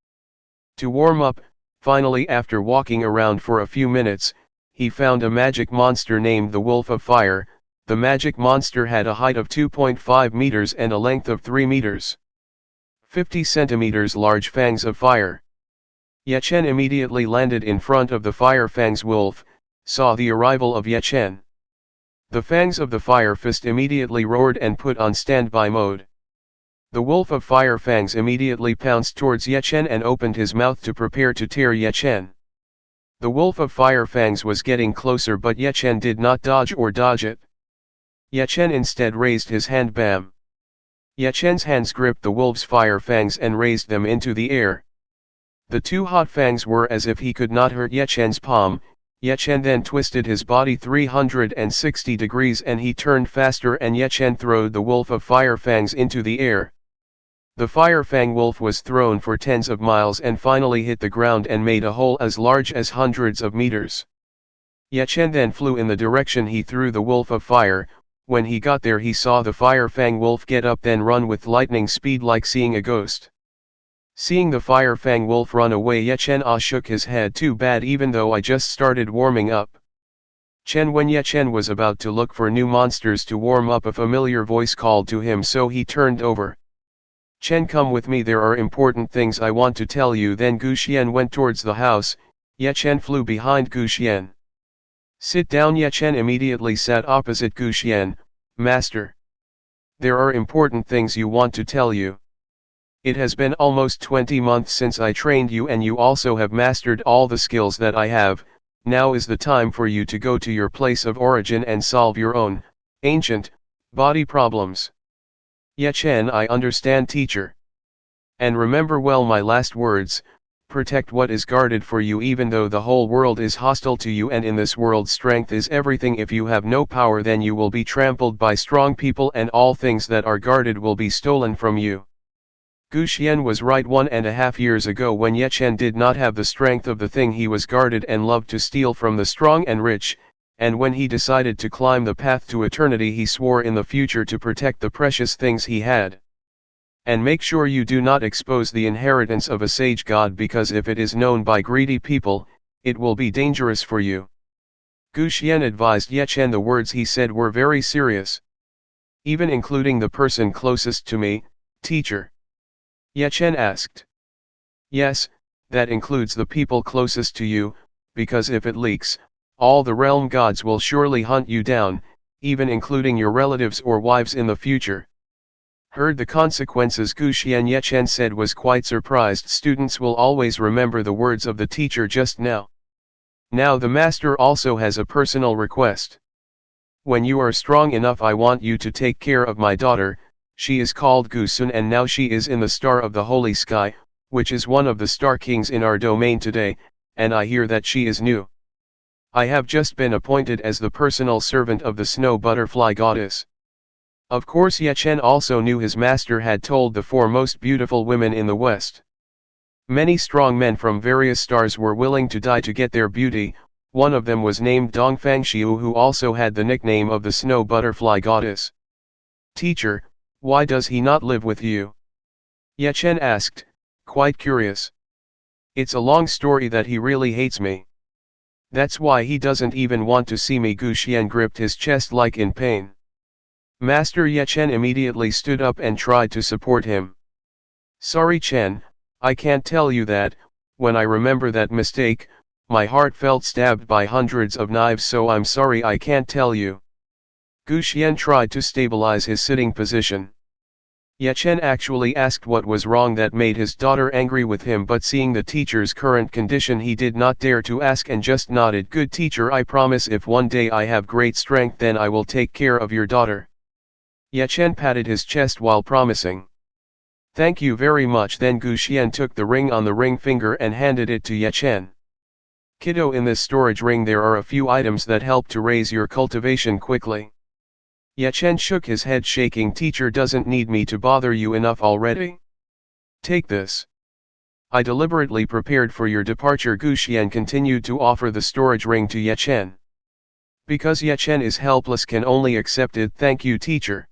to warm up. Finally, after walking around for a few minutes, he found a magic monster named the Wolf of Fire. The magic monster had a height of 2.5 meters and a length of 3 meters. 50 centimeters large fangs of fire. Ye Chen immediately landed in front of the Fire Fangs wolf, saw the arrival of Ye Chen. The fangs of the Fire Fist immediately roared and put on standby mode. The Wolf of Fire Fangs immediately pounced towards Ye Chen and opened his mouth to prepare to tear Ye Chen. The Wolf of Fire Fangs was getting closer, but Ye Chen did not dodge or dodge it. Ye Chen instead raised his hand. Bam! Ye Chen's hands gripped the wolf's fire fangs and raised them into the air. The two hot fangs were as if he could not hurt Ye Chen's palm. Ye Chen then twisted his body 360 degrees and he turned faster, and Ye Chen throwed the wolf of fire fangs into the air. The fire fang wolf was thrown for tens of miles and finally hit the ground and made a hole as large as hundreds of meters. Ye Chen then flew in the direction he threw the wolf of fire. When he got there he saw the Fire Fang wolf get up then run with lightning speed like seeing a ghost. Seeing the Fire Fang wolf run away, Ye Chen shook his head. Too bad, even though I just started warming up. When Ye Chen was about to look for new monsters to warm up, a familiar voice called to him, so he turned over. Chen, come with me, there are important things I want to tell you. Then Guxian went towards the house. Ye Chen flew behind Guxian. Sit down. Ye Chen immediately sat opposite Guxian. Master, there are important things you want to tell you. It has been almost 20 months since I trained you, and you also have mastered all the skills that I have. Now is the time for you to go to your place of origin and solve your own ancient body problems. Ye Chen, I understand, teacher. And remember well my last words. Protect what is guarded for you, even though the whole world is hostile to you, and in this world strength is everything. If you have no power, then you will be trampled by strong people and all things that are guarded will be stolen from you. Guxian was right 1.5 years ago when Ye Chen did not have the strength of the thing he was guarded and loved to steal from the strong and rich, and when he decided to climb the path to eternity he swore in the future to protect the precious things he had. And make sure you do not expose the inheritance of a sage god, because if it is known by greedy people, it will be dangerous for you. Guxian advised Ye Chen. The words he said were very serious. Even including the person closest to me, teacher? Ye Chen asked. Yes, that includes the people closest to you, because if it leaks, all the realm gods will surely hunt you down, even including your relatives or wives in the future. Heard the consequences? Guxian, Ye Chen said, was quite surprised. Students will always remember the words of the teacher just now. Now the master also has a personal request. When you are strong enough, I want you to take care of my daughter, She is called Gusun and now she is in the star of the holy sky, which is one of the star kings in our domain today, and I hear that she is new. I have just been appointed as the personal servant of the snow butterfly goddess. Of course Yechen also knew his master had told the four most beautiful women in the west. Many strong men from various stars were willing to die to get their beauty. One of them was named Dongfang Xiu, who also had the nickname of the snow butterfly goddess. Teacher, why does he not live with you? Yechen asked, quite curious. It's a long story that he really hates me. That's why he doesn't even want to see me. Gu Xian gripped his chest like in pain. Master Yechen immediately stood up and tried to support him. Sorry Chen, I can't tell you that. When I remember that mistake, my heart felt stabbed by hundreds of knives, so I'm sorry I can't tell you. Gu Xian tried to stabilize his sitting position. Yechen actually asked what was wrong that made his daughter angry with him, but seeing the teacher's current condition he did not dare to ask and just nodded. Good teacher, I promise if one day I have great strength then I will take care of your daughter. Yechen patted his chest while promising. Thank you very much. Then Gu Xian took the ring on the ring finger and handed it to Yechen. Kiddo, in this storage ring there are a few items that help to raise your cultivation quickly. Yechen shook his head, shaking. Teacher doesn't need me to bother you enough already. Take this. I deliberately prepared for your departure. Gu Xian continued to offer the storage ring to Yechen. Because Yechen is helpless, can only accept it. Thank you teacher.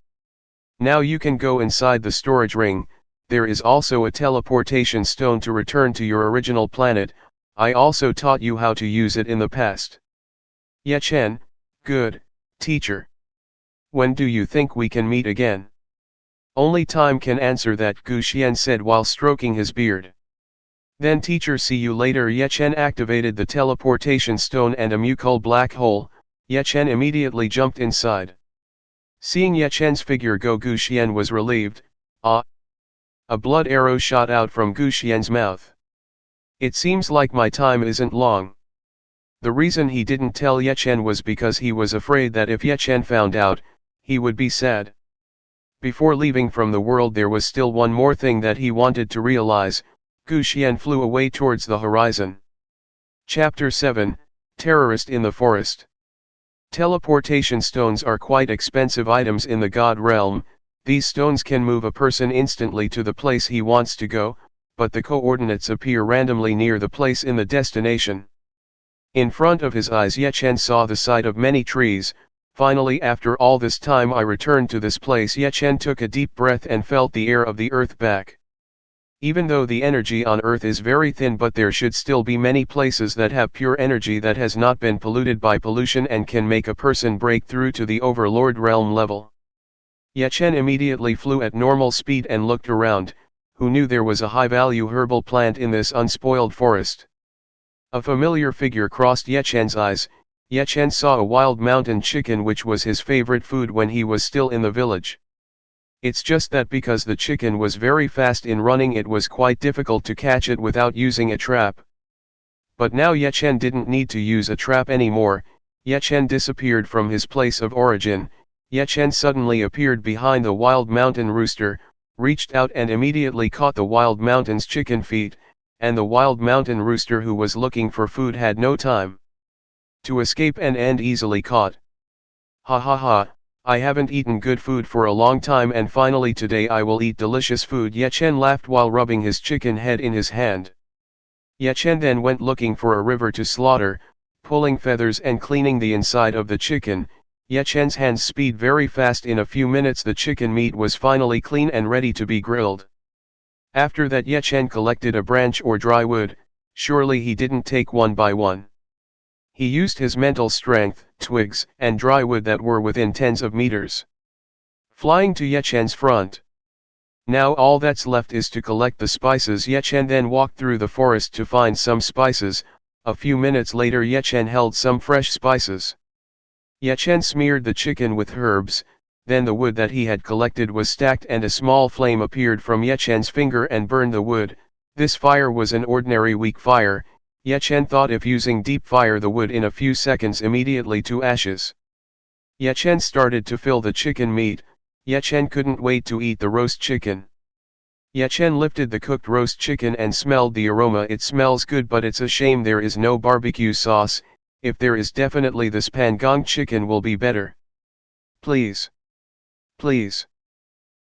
Now you can go inside the storage ring. There is also a teleportation stone to return to your original planet. I also taught you how to use it in the past. Yechen, good, teacher. When do you think we can meet again? Only time can answer that, Gu Xian said while stroking his beard. Then teacher, see you later. Yechen activated the teleportation stone and a mucal black hole. Yechen immediately jumped inside. Seeing Yechen's figure go, Gu Xian was relieved. Ah! A blood arrow shot out from Gu Xian's mouth. It seems like my time isn't long. The reason he didn't tell Yechen was because he was afraid that if Yechen found out, he would be sad. Before leaving from the world there was still one more thing that he wanted to realize. Gu Xian flew away towards the horizon. Chapter 7, Terrorist in the Forest. Teleportation stones are quite expensive items in the God realm. These stones can move a person instantly to the place he wants to go, but the coordinates appear randomly near the place in the destination. In front of his eyes Yechen saw the sight of many trees. Finally, after all this time I returned to this place. Yechen took a deep breath and felt the air of the earth back. Even though the energy on earth is very thin, but there should still be many places that have pure energy that has not been polluted by pollution and can make a person break through to the overlord realm level. Yechen immediately flew at normal speed and looked around. Who knew there was a high-value herbal plant in this unspoiled forest? A familiar figure crossed Yechen's eyes. Yechen saw a wild mountain chicken, which was his favorite food when he was still in the village. It's just that because the chicken was very fast in running, it was quite difficult to catch it without using a trap. But now Yechen didn't need to use a trap anymore. Yechen disappeared from his place of origin. Yechen suddenly appeared behind the wild mountain rooster, reached out and immediately caught the wild mountain's chicken feet, and the wild mountain rooster, who was looking for food, had no time to escape and easily caught. Ha ha ha, I haven't eaten good food for a long time, and finally today I will eat delicious food. Yechen laughed while rubbing his chicken head in his hand. Yechen then went looking for a river to slaughter, pulling feathers and cleaning the inside of the chicken. Yechen's hands speed very fast. In a few minutes the chicken meat was finally clean and ready to be grilled. After that Yechen collected a branch or dry wood. Surely he didn't take one by one. He used his mental strength, twigs and dry wood that were within tens of meters, flying to Yechen's front. Now all that's left is to collect the spices. Yechen then walked through the forest to find some spices. A few minutes later Yechen held some fresh spices. Yechen smeared the chicken with herbs, then the wood that he had collected was stacked and a small flame appeared from Yechen's finger and burned the wood. This fire was an ordinary weak fire. Yechen thought of using deep fire the wood in a few seconds immediately to ashes. Yechen started to fill the chicken meat. Ye Chen couldn't wait to eat the roast chicken. Ye Chen lifted the cooked roast chicken and smelled the aroma. It smells good, but it's a shame there is no barbecue sauce. If there is, definitely this pangong chicken will be better. Please. Please.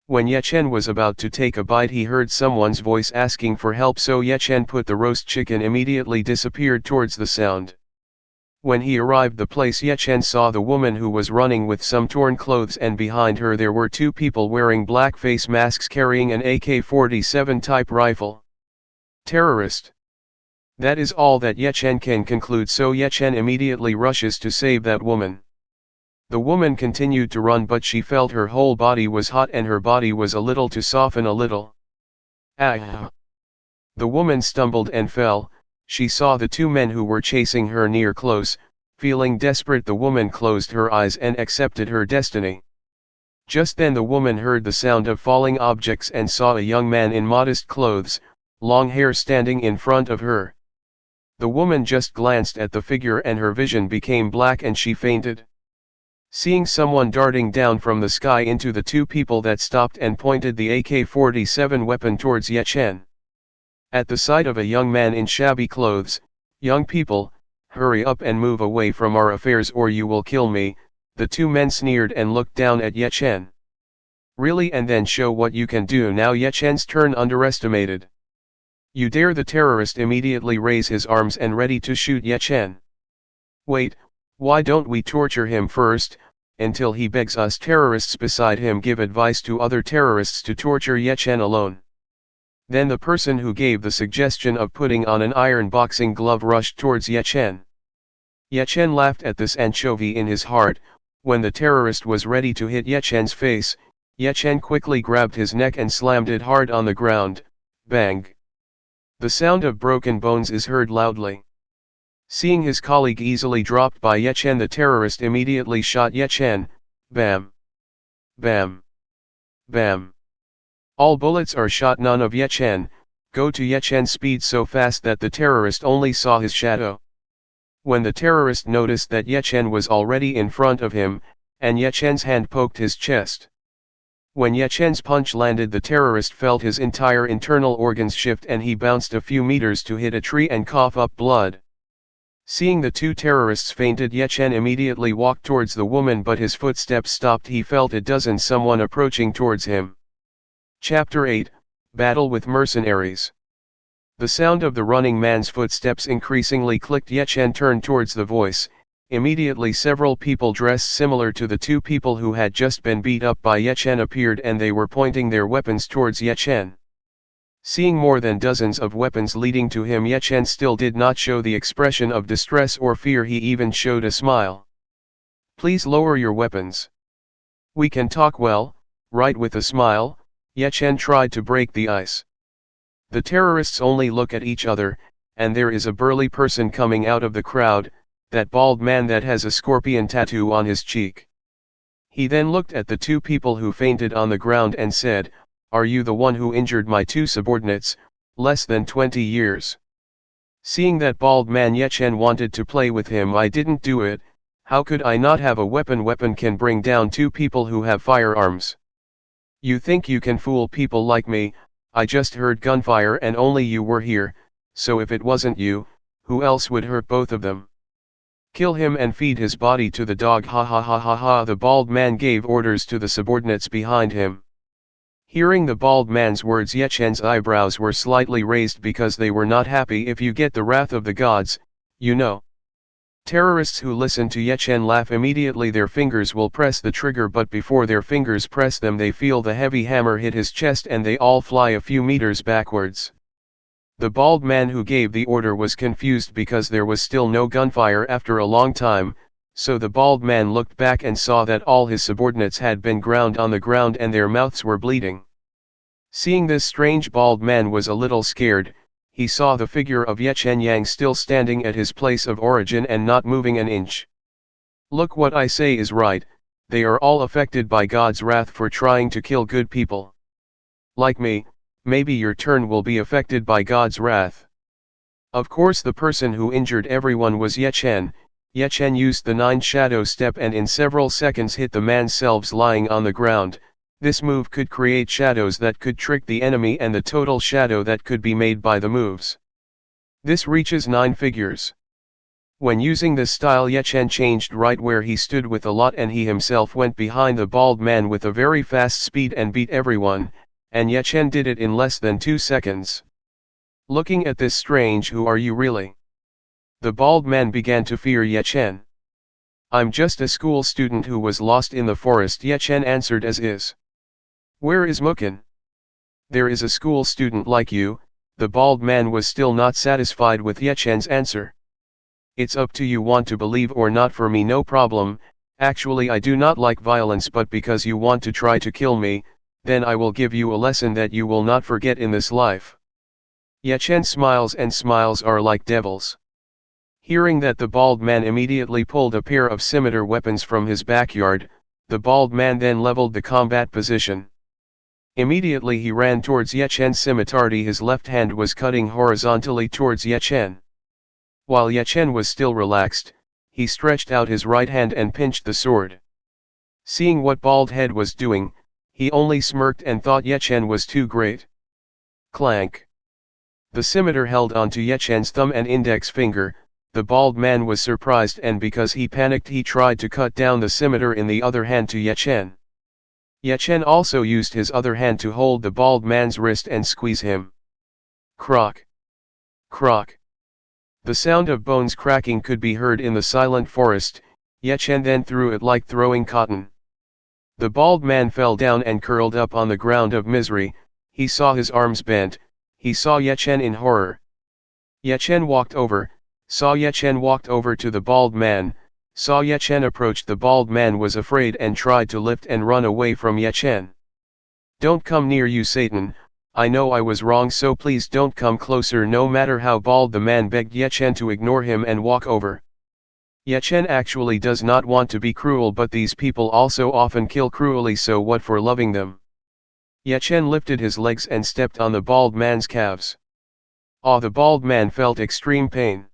When Ye Chen was about to take a bite, he heard someone's voice asking for help, so Ye Chen put the roast chicken immediately disappeared towards the sound. When he arrived the place, Ye Chen saw the woman who was running with some torn clothes, and behind her there were two people wearing black face masks carrying an AK-47 type rifle. Terrorist. That is all that Ye Chen can conclude, so Ye Chen immediately rushes to save that woman. The woman continued to run, but she felt her whole body was hot and her body was a little to soften a little. Ah! The woman stumbled and fell. She saw the two men who were chasing her near close. Feeling desperate, the woman closed her eyes and accepted her destiny. Just then the woman heard the sound of falling objects and saw a young man in modest clothes, long hair, standing in front of her. The woman just glanced at the figure and her vision became black and she fainted. Seeing someone darting down from the sky into the two people that stopped and pointed the AK-47 weapon towards Ye Chen. At the sight of a young man in shabby clothes, "Young people, hurry up and move away from our affairs or you will kill me," the two men sneered and looked down at Ye Chen. "Really? And then show what you can do now." Ye Chen's turn underestimated. "You dare?" The terrorist immediately raised his arms and ready to shoot Ye Chen. "Wait, why don't we torture him first, until he begs us?" Terrorists beside him give advice to other terrorists to torture Ye Chen alone. Then the person who gave the suggestion of putting on an iron boxing glove rushed towards Ye Chen. Ye Chen laughed at this anchovy in his heart. When the terrorist was ready to hit Ye Chen's face, Ye Chen quickly grabbed his neck and slammed it hard on the ground. Bang! The sound of broken bones is heard loudly. Seeing his colleague easily dropped by Ye Chen, the terrorist immediately shot Ye Chen. Bam! Bam! Bam! All bullets are shot, none of Ye Chen. Go to Ye Chen's speed so fast that the terrorist only saw his shadow. When the terrorist noticed that Ye Chen was already in front of him, and Ye Chen's hand poked his chest. When Ye Chen's punch landed, the terrorist felt his entire internal organs shift and he bounced a few meters to hit a tree and cough up blood. Seeing the two terrorists fainted, Ye Chen immediately walked towards the woman, but his footsteps stopped. He felt someone approaching towards him. Chapter 8, Battle with Mercenaries. The sound of the running man's footsteps increasingly clicked. Ye Chen turned towards the voice. Immediately several people dressed similar to the two people who had just been beat up by Ye Chen appeared and they were pointing their weapons towards Ye Chen. Seeing more than dozens of weapons leading to him, Ye Chen still did not show the expression of distress or fear. He even showed a smile. "Please lower your weapons. We can talk, well, right?" With a smile, Ye Chen tried to break the ice. The terrorists only look at each other, and there is a burly person coming out of the crowd, that bald man that has a scorpion tattoo on his cheek. He then looked at the two people who fainted on the ground and said, "Are you the one who injured my two subordinates, less than 20 years? Seeing that bald man, Ye Chen wanted to play with him. "I didn't do it. How could I not have a weapon? Weapon can bring down two people who have firearms. You think you can fool people like me? I just heard gunfire and only you were here, so if it wasn't you, who else would hurt both of them? Kill him and feed his body to the dog." Ha ha ha ha ha. The bald man gave orders to the subordinates behind him. Hearing the bald man's words, Ye Chen's eyebrows were slightly raised because they were not happy. "If you get the wrath of the gods, you know." Terrorists who listen to Ye Chen laugh. Immediately their fingers will press the trigger, but before their fingers press them they feel the heavy hammer hit his chest and they all fly a few meters backwards. The bald man who gave the order was confused because there was still no gunfire after a long time, so the bald man looked back and saw that all his subordinates had been ground on the ground and their mouths were bleeding. Seeing this, strange bald man was a little scared. He saw the figure of Ye Chen Yang still standing at his place of origin and not moving an inch. "Look, what I say is right. They are all affected by God's wrath for trying to kill good people. Like me, maybe your turn will be affected by God's wrath." Of course the person who injured everyone was Ye Chen. Ye Chen used the 9 shadow step and in several seconds hit the man's selves lying on the ground. This move could create shadows that could trick the enemy and the total shadow that could be made by the moves. This reaches 9 figures. When using this style, Yechen changed right where he stood with a lot, and he himself went behind the bald man with a very fast speed and beat everyone, and Yechen did it in less than 2 seconds. Looking at this strange, who are you really? The bald man began to fear Yechen. I'm just a school student who was lost in the forest, Yechen answered as is. Where is Mukin? There is a school student like you. The bald man was still not satisfied with Yechen's answer. It's up to you, want to believe or not, for me no problem. Actually I do not like violence, but because you want to try to kill me, then I will give you a lesson that you will not forget in this life. Yechen smiles, and smiles are like devils. Hearing that, the bald man immediately pulled a pair of scimitar weapons from his backyard. The bald man then leveled the combat position. Immediately he ran towards Yechen's scimitar. His left hand was cutting horizontally towards Yechen. While Yechen was still relaxed, he stretched out his right hand and pinched the sword. Seeing what bald head was doing, he only smirked and thought Yechen was too great. Clank. The scimitar held onto Yechen's thumb and index finger. The bald man was surprised, and because he panicked, he tried to cut down the scimitar in the other hand to Yechen. Yechen also used his other hand to hold the bald man's wrist and squeeze him. Crock. Crock. The sound of bones cracking could be heard in the silent forest. Yechen then threw it like throwing cotton. The bald man fell down and curled up on the ground of misery. He saw his arms bent. He saw Yechen in horror. Yechen walked over, saw Yechen walked over to the bald man, saw Yechen approached. The bald man was afraid and tried to lift and run away from Yechen. Don't come near, you Satan. I know I was wrong, so please don't come closer, no matter how bald. The man begged Yechen to ignore him and walk over. Yechen actually does not want to be cruel, but these people also often kill cruelly, so what for loving them? Yechen lifted his legs and stepped on the bald man's calves. The bald man felt extreme pain.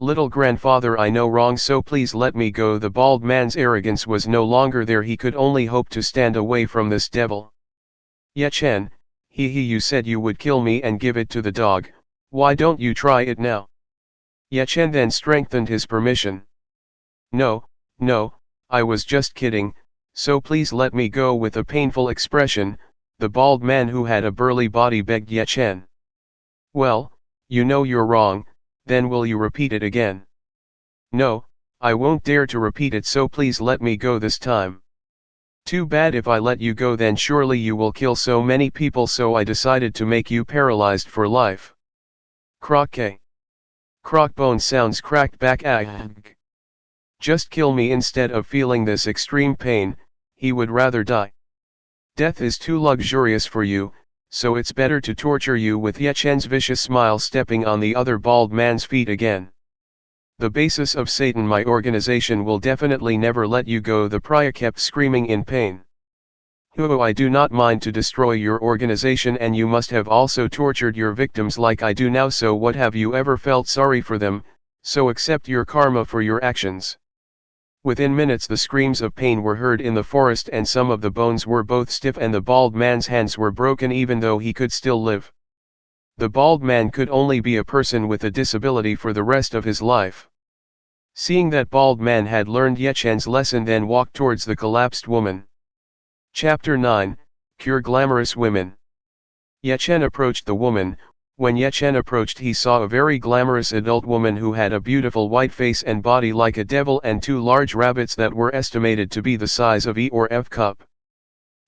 Little grandfather, I know wrong, so please let me go. The bald man's arrogance was no longer there. He could only hope to stand away from this devil. Yechen, you said you would kill me and give it to the dog. Why don't you try it now? Yechen then strengthened his permission. No, I was just kidding, so please let me go. With a painful expression, the bald man, who had a burly body, begged Yechen. Well, you know you're wrong, then will you repeat it again? No, I won't dare to repeat it, so please let me go this time. Too bad. If I let you go, then surely you will kill so many people, so I decided to make you paralyzed for life. Crock-K. Crockbone sounds cracked back. Just kill me instead of feeling this extreme pain. He would rather die. Death is too luxurious for you, so it's better to torture you. With Yechen's vicious smile, stepping on the other bald man's feet again. The basis of Satan, my organization will definitely never let you go. The pariah kept screaming in pain. I do not mind to destroy your organization, and you must have also tortured your victims like I do now, so what, have you ever felt sorry for them? So accept your karma for your actions. Within minutes the screams of pain were heard in the forest, and some of the bones were both stiff and the bald man's hands were broken, even though he could still live. The bald man could only be a person with a disability for the rest of his life. Seeing that bald man had learned Yechen's lesson, then walked towards the collapsed woman. Chapter 9, Cure Glamorous Women. Yechen approached the woman. When Yechen approached, he saw a very glamorous adult woman who had a beautiful white face and body like a devil, and 2 large rabbits that were estimated to be the size of E or F cup.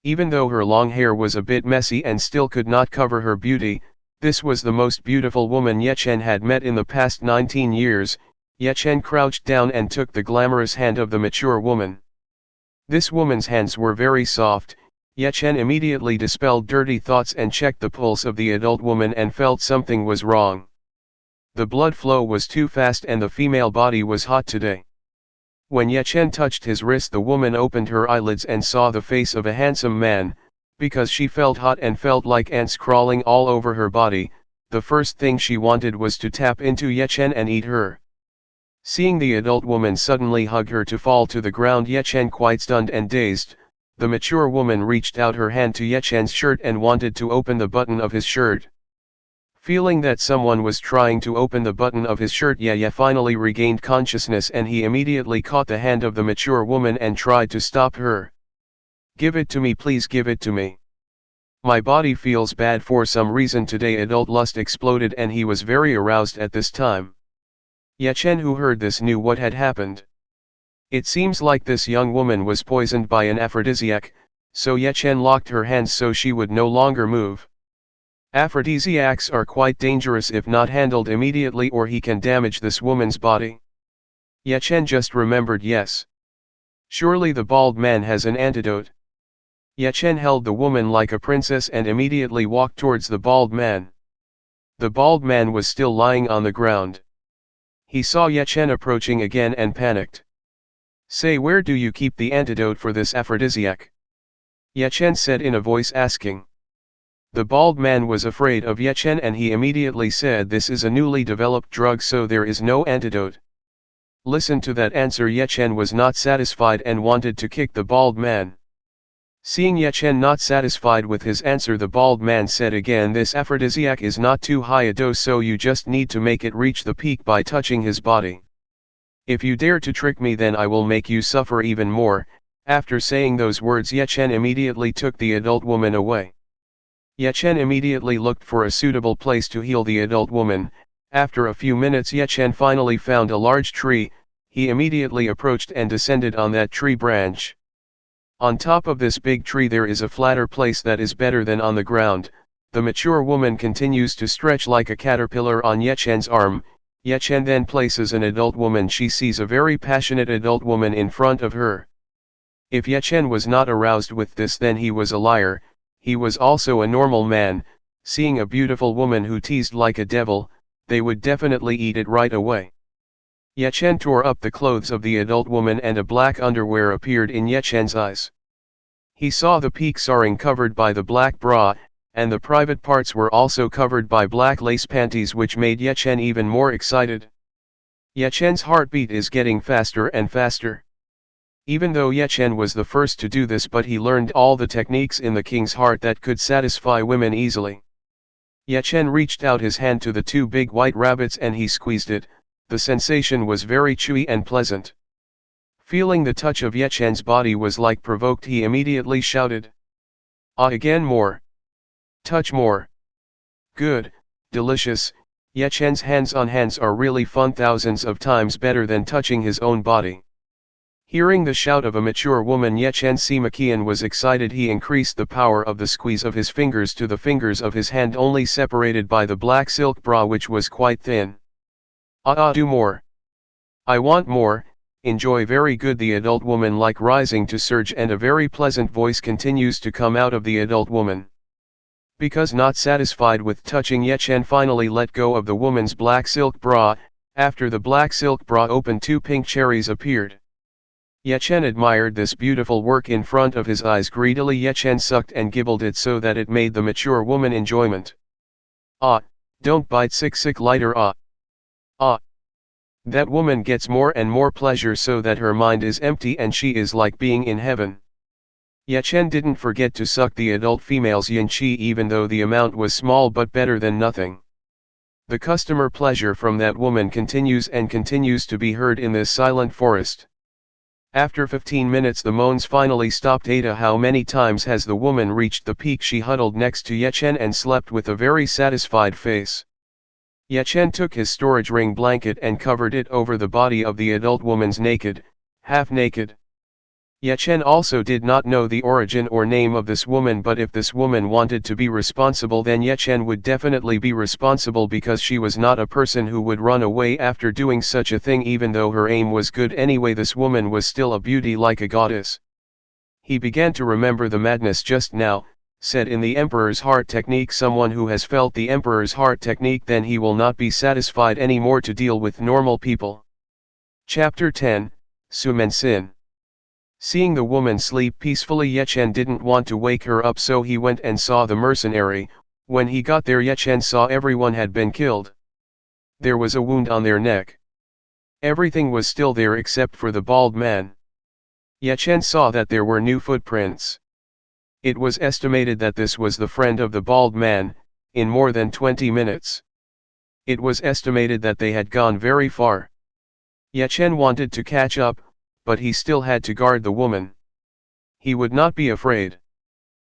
Even though her long hair was a bit messy and still could not cover her beauty, this was the most beautiful woman Yechen had met in the past 19 years. Yechen crouched down and took the glamorous hand of the mature woman. This woman's hands were very soft. Yechen immediately dispelled dirty thoughts and checked the pulse of the adult woman and felt something was wrong. The blood flow was too fast and the female body was hot today. When Yechen touched his wrist, the woman opened her eyelids and saw the face of a handsome man. Because she felt hot and felt like ants crawling all over her body, the first thing she wanted was to tap into Yechen and eat her. Seeing the adult woman suddenly hug her to fall to the ground, Yechen, quite stunned and dazed, The mature woman reached out her hand to Yechen's shirt and wanted to open the button of his shirt. Feeling that someone was trying to open the button of his shirt, Ye finally regained consciousness and he immediately caught the hand of the mature woman and tried to stop her. "Give it to me, please, give it to me. My body feels bad for some reason today." Adult lust exploded and he was very aroused at this time. Yechen, who heard this, knew what had happened. It seems like this young woman was poisoned by an aphrodisiac, so Yechen locked her hands so she would no longer move. Aphrodisiacs are quite dangerous if not handled immediately, or he can damage this woman's body. Yechen just remembered, yes. Surely the bald man has an antidote. Yechen held the woman like a princess and immediately walked towards the bald man. The bald man was still lying on the ground. He saw Yechen approaching again and panicked. "Say, where do you keep the antidote for this aphrodisiac?" Yechen said in a voice asking. The bald man was afraid of Yechen and he immediately said, "This is a newly developed drug, so there is no antidote." Listen to that answer. Yechen was not satisfied and wanted to kick the bald man. Seeing Yechen not satisfied with his answer, the bald man said again, "This aphrodisiac is not too high a dose, so you just need to make it reach the peak by touching his body. If you dare to trick me, then I will make you suffer even more." After saying those words, Yechen immediately took the adult woman away. Yechen immediately looked for a suitable place to heal the adult woman. After a few minutes, Yechen finally found a large tree. He immediately approached and descended on that tree branch. On top of this big tree there is a flatter place that is better than on the ground. The mature woman continues to stretch like a caterpillar on Yechen's arm. Yechen then places an adult woman. She sees a very passionate adult woman in front of her. If Yechen was not aroused with this, then he was a liar. He was also a normal man. Seeing a beautiful woman who teased like a devil, they would definitely eat it right away. Yechen tore up the clothes of the adult woman and a black underwear appeared in Yechen's eyes. He saw the peak sarong covered by the black bra, and the private parts were also covered by black lace panties, which made Yechen even more excited. Yechen's heartbeat is getting faster and faster. Even though Yechen was the first to do this, but he learned all the techniques in the king's heart that could satisfy women easily. Yechen reached out his hand to the two big white rabbits and he squeezed it. The sensation was very chewy and pleasant. Feeling the touch of Yechen's body was like provoked, he immediately shouted, "Ah, again, more. Touch more. Good, delicious." Yechen's hands-on hands are really fun, thousands of times better than touching his own body. Hearing the shout of a mature woman, Yechen Simakian was excited. He increased the power of the squeeze of his fingers to the fingers of his hand, only separated by the black silk bra, which was quite thin. Do more. I want more. Enjoy. Very good." The adult woman like rising to surge, and a very pleasant voice continues to come out of the adult woman. Because not satisfied with touching, Yechen finally let go of the woman's black silk bra. After the black silk bra opened, two pink cherries appeared. Yechen admired this beautiful work in front of his eyes. Greedily Yechen sucked and gibbled it so that it made the mature woman enjoyment. Don't bite, sick lighter. That woman gets more and more pleasure so that her mind is empty and she is like being in heaven. Yechen didn't forget to suck the adult female's yin chi, even though the amount was small, but better than nothing. The customer pleasure from that woman continues and continues to be heard in this silent forest. After 15 minutes the moans finally stopped. Ada, how many times has the woman reached the peak? She huddled next to Yechen and slept with a very satisfied face. Yechen took his storage ring blanket and covered it over the body of the adult woman's naked, half naked. Yechen also did not know the origin or name of this woman, but if this woman wanted to be responsible, then Yechen would definitely be responsible, because she was not a person who would run away after doing such a thing. Even though her aim was good anyway, this woman was still a beauty like a goddess. He began to remember the madness just now, said in the Emperor's Heart technique. Someone who has felt the Emperor's Heart technique, then he will not be satisfied anymore to deal with normal people. Chapter 10, Sumen Sin. Seeing the woman sleep peacefully, Yechen didn't want to wake her up, so he went and saw the mercenary. When he got there, Yechen saw everyone had been killed. There was a wound on their neck. Everything was still there except for the bald man. Chen saw that there were new footprints. It was estimated that this was the friend of the bald man, in more than 20 minutes. It was estimated that they had gone very far. Chen wanted to catch up, but he still had to guard the woman. He would not be afraid.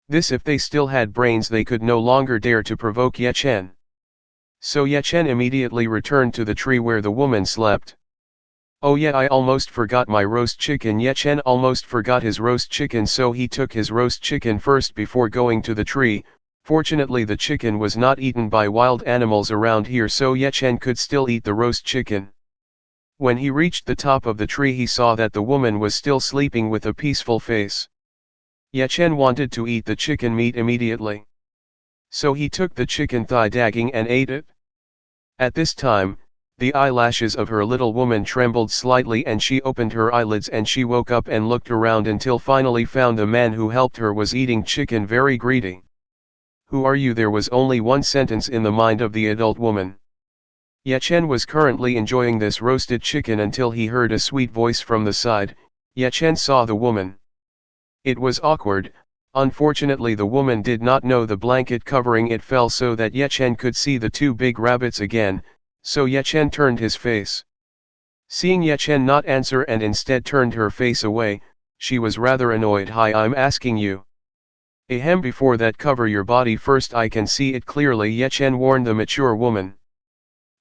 This if they still had brains they could no longer dare to provoke Chen. So Chen immediately returned to the tree where the woman slept. Oh yeah, I almost forgot my roast chicken. Chen almost forgot his roast chicken, so he took his roast chicken first before going to the tree. Fortunately the chicken was not eaten by wild animals around here, so Chen could still eat the roast chicken. When he reached the top of the tree he saw that the woman was still sleeping with a peaceful face. Chen wanted to eat the chicken meat immediately. So he took the chicken thigh dagging and ate it. At this time, the eyelashes of her little woman trembled slightly and she opened her eyelids and she woke up and looked around until finally found the man who helped her was eating chicken very greedy. Who are you? There was only one sentence in the mind of the adult woman. Chen was currently enjoying this roasted chicken until he heard a sweet voice from the side. Chen saw the woman. It was awkward. Unfortunately the woman did not know the blanket covering it fell so that Chen could see the two big rabbits again, so Chen turned his face. Seeing Chen not answer and instead turned her face away, she was rather annoyed. Hi, I'm asking you. Ahem, before that cover your body first, I can see it clearly, Chen warned the mature woman.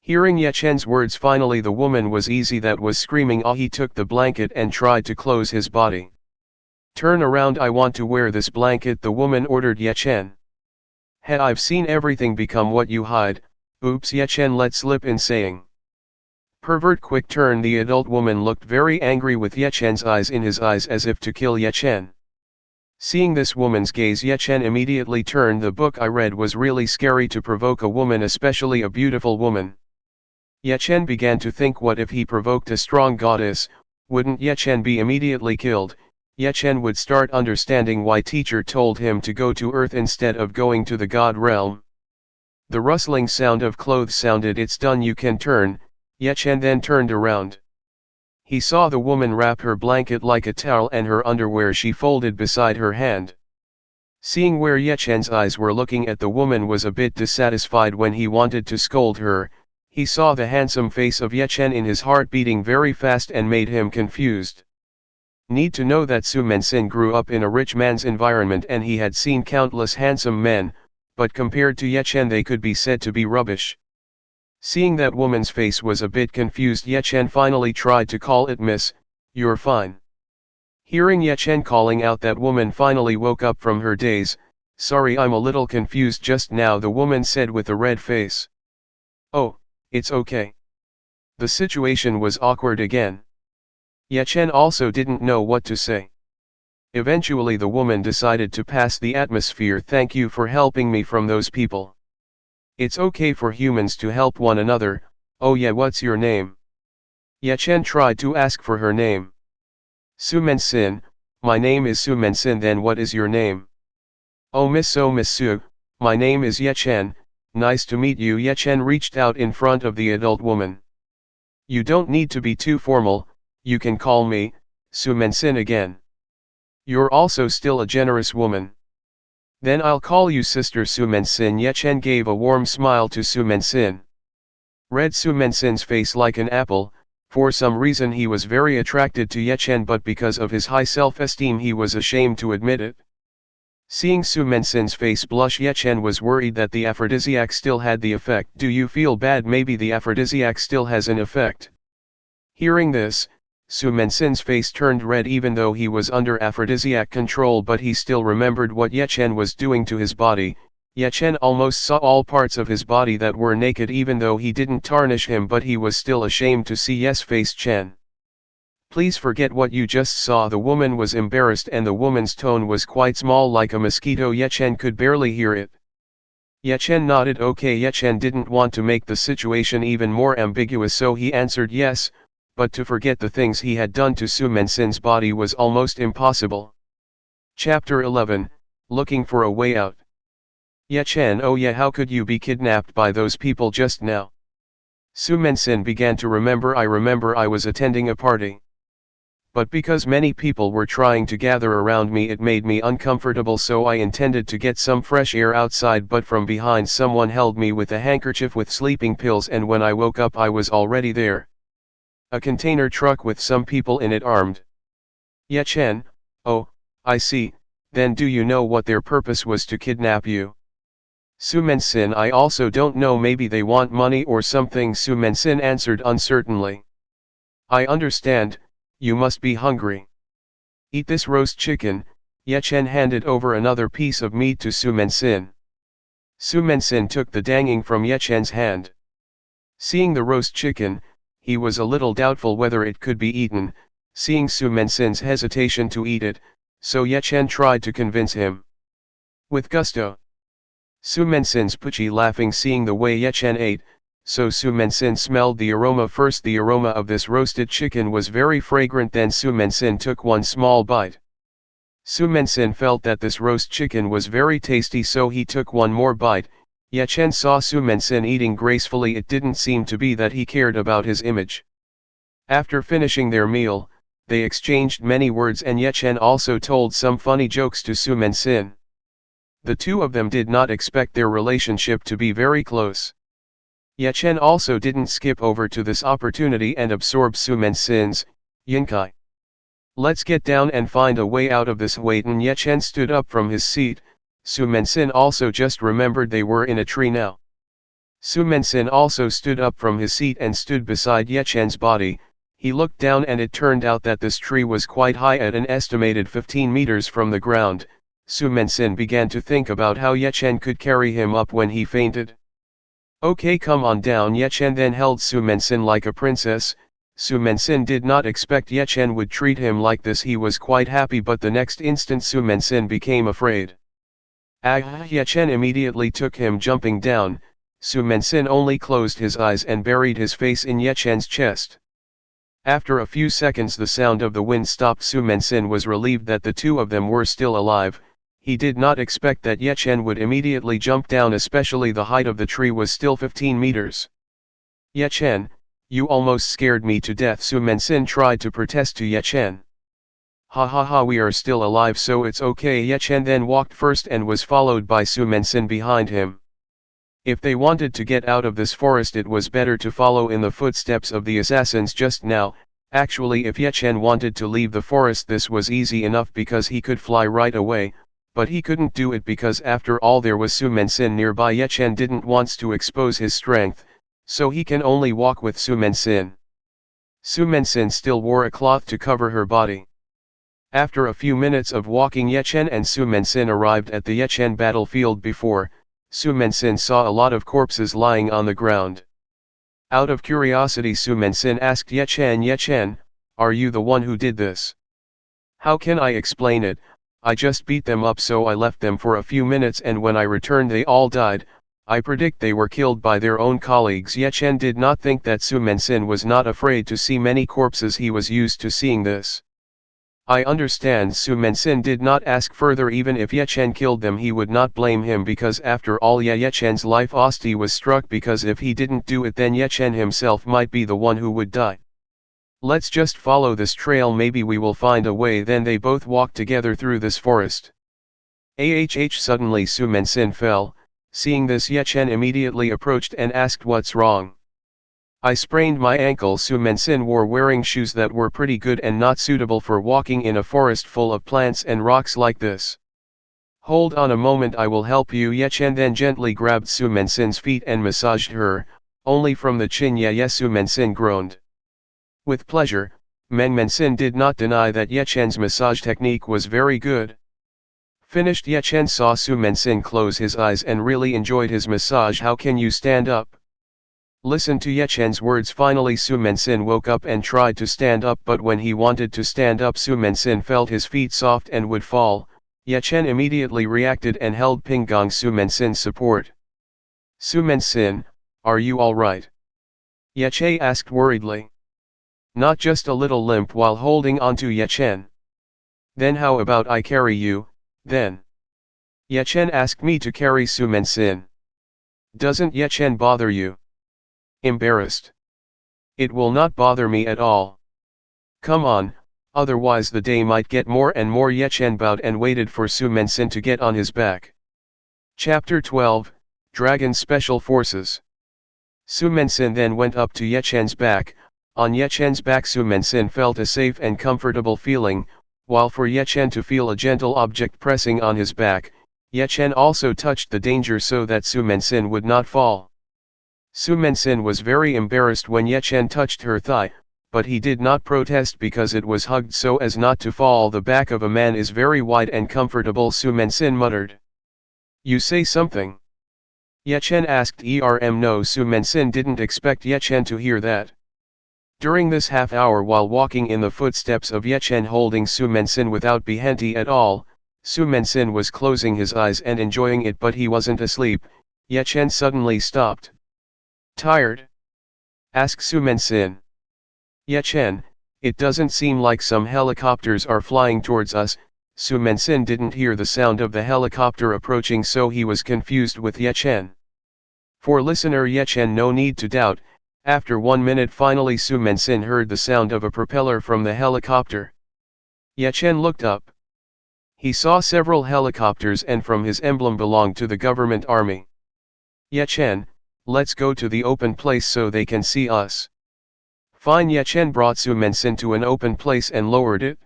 Hearing Chen's words, finally the woman was easy that was screaming. He took the blanket and tried to close his body. Turn around, I want to wear this blanket, the woman ordered Chen. Hey, I've seen everything become what you hide. Oops, Chen let slip in saying. Pervert, quick turn. The adult woman looked very angry with Chen's eyes in his eyes as if to kill Chen. Seeing this woman's gaze, Chen immediately turned. The book I read was really scary to provoke a woman, especially a beautiful woman. Chen began to think, what if he provoked a strong goddess? Wouldn't Chen be immediately killed? Chen would start understanding why teacher told him to go to earth instead of going to the god realm. The rustling sound of clothes sounded. It's done, you can turn. Chen then turned around. He saw the woman wrap her blanket like a towel and her underwear she folded beside her hand. Seeing where Chen's eyes were looking at, the woman was a bit dissatisfied. When he wanted to scold her, he saw the handsome face of Chen in his heart beating very fast and made him confused. Need to know that Su Mensin grew up in a rich man's environment and he had seen countless handsome men, but compared to Chen they could be said to be rubbish. Seeing that woman's face was a bit confused, Chen finally tried to call it, Miss, you're fine. Hearing Chen calling out, that woman finally woke up from her daze. Sorry, I'm a little confused just now, the woman said with a red face. Oh, it's okay. The situation was awkward again. Chen also didn't know what to say. Eventually the woman decided to pass the atmosphere. Thank you for helping me from those people. It's okay for humans to help one another. Oh yeah, what's your name? Chen tried to ask for her name. Su Mensin, my name is Su Mensin. Then what is your name? Oh Miss Su, my name is Chen, nice to meet you. Chen reached out in front of the adult woman. You don't need to be too formal, you can call me, Su Mensin again. You're also still a generous woman. Then I'll call you Sister Su Mensin. Chen gave a warm smile to Su Mensin. Read Su Mensin's face like an apple. For some reason he was very attracted to Chen, but because of his high self-esteem he was ashamed to admit it. Seeing Su Mensin's face blush, Chen was worried that the aphrodisiac still had the effect. Do you feel bad? Maybe the aphrodisiac still has an effect. Hearing this, Su Mensin's face turned red. Even though he was under aphrodisiac control, but he still remembered what Chen was doing to his body. Chen almost saw all parts of his body that were naked. Even though he didn't tarnish him, but he was still ashamed to see Yes face Chen. Please forget what you just saw. The woman was embarrassed and the woman's tone was quite small like a mosquito. Chen could barely hear it. Chen nodded. Okay. Chen didn't want to make the situation even more ambiguous, so he answered yes, but to forget the things he had done to Su Mensin's body was almost impossible. Chapter 11, Looking for a Way Out. Chen, oh yeah, how could you be kidnapped by those people just now? Su Mensin began to remember. I remember I was attending a party. But because many people were trying to gather around me, it made me uncomfortable, so I intended to get some fresh air outside, but from behind someone held me with a handkerchief with sleeping pills, and when I woke up I was already there. A container truck with some people in it armed. Ye Chen, oh, I see, then do you know what their purpose was? To kidnap you? Su Mensin, I also don't know, maybe they want money or something, Su Mensin answered uncertainly. I understand, you must be hungry. Eat this roast chicken. Ye Chen handed over another piece of meat to Su Mensin. Su Mensin took the danging from Ye Chen's hand. Seeing the roast chicken, he was a little doubtful whether it could be eaten, seeing Su Mensin's hesitation to eat it, so Ye Chen tried to convince him. With gusto. Su Mensin's Puchi laughing, seeing the way Ye Chen ate, so Su Mensin smelled the aroma first. The aroma of this roasted chicken was very fragrant, then Su Mensin took one small bite. Su Mensin felt that this roast chicken was very tasty, so he took one more bite. Ye Chen saw Su Mensin eating gracefully. It didn't seem to be that he cared about his image. After finishing their meal, they exchanged many words, and Ye Chen also told some funny jokes to Su Mensin. The two of them did not expect their relationship to be very close. Ye Chen also didn't skip over to this opportunity and absorb Su Mensin's Yinkai. Let's get down and find a way out of this. Waitin. Ye Chen stood up from his seat. Su Mensin also just remembered they were in a tree now. Su Mensin also stood up from his seat and stood beside Ye Chen's body. He looked down, and it turned out that this tree was quite high, at an estimated 15 meters from the ground. Su Mensin began to think about how Ye Chen could carry him up when he fainted. Okay, come on down. Ye Chen then held Su Mensin like a princess. Su Mensin did not expect Ye Chen would treat him like this. He was quite happy, but the next instant Su Mensin became afraid. Ye Chen immediately took him jumping down. Su Mensin only closed his eyes and buried his face in Ye Chen's chest. After a few seconds the sound of the wind stopped. Su Mensin was relieved that the two of them were still alive. He did not expect that Ye Chen would immediately jump down, especially the height of the tree was still 15 meters. Ye Chen, you almost scared me to death. Su Mensin tried to protest to Ye Chen. Ha ha ha, we are still alive, so it's okay. Ye Chen then walked first and was followed by Su Mensin behind him. If they wanted to get out of this forest, it was better to follow in the footsteps of the assassins just now. Actually, if Ye Chen wanted to leave the forest, this was easy enough because he could fly right away. But he couldn't do it because after all there was Su Mensin nearby. Ye Chen didn't want to expose his strength, so he can only walk with Su Mensin. Su Mensin still wore a cloth to cover her body. After a few minutes of walking, Ye Chen and Su Mensin arrived at the Ye Chen battlefield. Before, Su Mensin saw a lot of corpses lying on the ground. Out of curiosity, Su Mensin asked Ye Chen, are you the one who did this? How can I explain it? I just beat them up, so I left them for a few minutes, and when I returned they all died. I predict they were killed by their own colleagues. Ye Chen did not think that Su Mensin was not afraid to see many corpses. He was used to seeing this. I understand. Su Mensin did not ask further. Even if Ye Chen killed them, he would not blame him, because after all Ye Chen's life Osti was struck, because if he didn't do it then Ye Chen himself might be the one who would die. Let's just follow this trail, maybe we will find a way. Then they both walked together through this forest. Suddenly Su Mensin fell. Seeing this, Ye Chen immediately approached and asked, what's wrong? I sprained my ankle. Su Mensin wore wearing shoes that were pretty good and not suitable for walking in a forest full of plants and rocks like this. Hold on a moment, I will help you. Ye Chen then gently grabbed Su Mensin's feet and massaged her, only from the chin. Su Mensin groaned. With pleasure, Mensin did not deny that Ye Chen's massage technique was very good. Finished, Ye Chen saw Su Mensin close his eyes and really enjoyed his massage. How can you stand up? Listen to Ye Chen's words. Finally Su Mensin woke up and tried to stand up, but when he wanted to stand up, Su Mensin felt his feet soft and would fall. Ye Chen immediately reacted and held Pinggong Su Mensin's support. Su Mensin, are you alright? Ye Chen asked worriedly. Not just a little limp while holding onto Ye Chen. Then how about I carry you, then? Ye Chen asked me to carry Su Mensin. Doesn't Ye Chen bother you? Embarrassed. It will not bother me at all. Come on, otherwise the day might get more and more. Ye Chen bowed and waited for Su Mensin to get on his back. Chapter 12, Dragon Special Forces. Su Mensin then went up to Ye Chen's back. On Ye Chen's back Su Mensin felt a safe and comfortable feeling, while for Ye Chen to feel a gentle object pressing on his back, Ye Chen also touched the danger so that Su Mensin would not fall. Su Mensin was very embarrassed when Ye Chen touched her thigh, but he did not protest because it was hugged so as not to fall. The back of a man is very wide and comfortable, Su Mensin muttered. You say something? Ye Chen asked. No, Su Mensin didn't expect Ye Chen to hear that. During this half hour while walking in the footsteps of Ye Chen holding Su Mensin without behenti at all, Su Mensin was closing his eyes and enjoying it, but he wasn't asleep. Ye Chen suddenly stopped. Tired? Asked Su Mensin. Ye Chen, it doesn't seem like some helicopters are flying towards us. Su Mensin didn't hear the sound of the helicopter approaching, so he was confused with Ye Chen. For listener Ye Chen, no need to doubt, after 1 minute finally Su Mensin heard the sound of a propeller from the helicopter. Ye Chen looked up. He saw several helicopters and from his emblem belonged to the government army. Ye Chen, let's go to the open place so they can see us. Fine. Ye Chen brought Su Mensin to an open place and lowered it.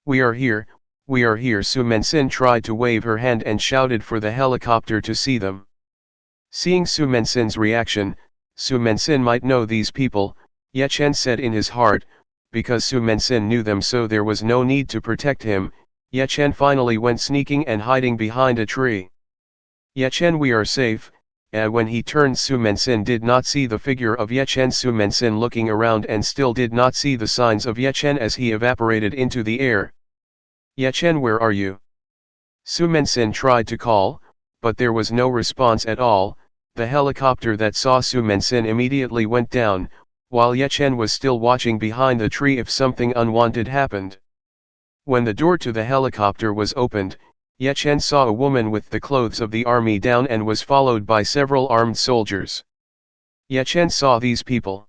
We are here, we are here. Su Mensin tried to wave her hand and shouted for the helicopter to see them. Seeing Su Mensin's reaction, Su Mensin might know these people, Ye Chen said in his heart, because Su Mensin knew them so there was no need to protect him. Ye Chen finally went sneaking and hiding behind a tree. Ye Chen, we are safe. When he turned, Su Mensin did not see the figure of Ye Chen. Su Mensin looking around and still did not see the signs of Ye Chen as he evaporated into the air. Ye Chen, where are you? Su Mensin tried to call, but there was no response at all. The helicopter that saw Su Mensin immediately went down, while Ye Chen was still watching behind the tree if something unwanted happened. When the door to the helicopter was opened, Ye Chen saw a woman with the clothes of the army down and was followed by several armed soldiers. Ye Chen saw these people.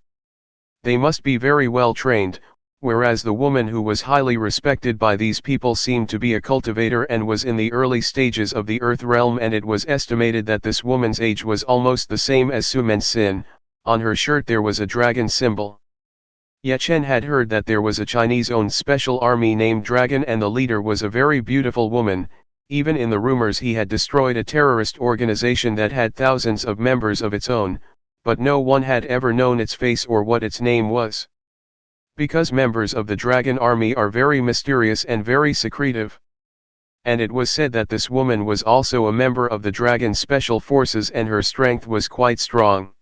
They must be very well trained, whereas the woman who was highly respected by these people seemed to be a cultivator and was in the early stages of the earth realm, and it was estimated that this woman's age was almost the same as Su Mensin. On her shirt there was a dragon symbol. Ye Chen had heard that there was a Chinese-owned special army named Dragon and the leader was a very beautiful woman. Even in the rumors he had destroyed a terrorist organization that had thousands of members of its own, but no one had ever known its face or what its name was. Because members of the Dragon Army are very mysterious and very secretive. And it was said that this woman was also a member of the Dragon Special Forces and her strength was quite strong.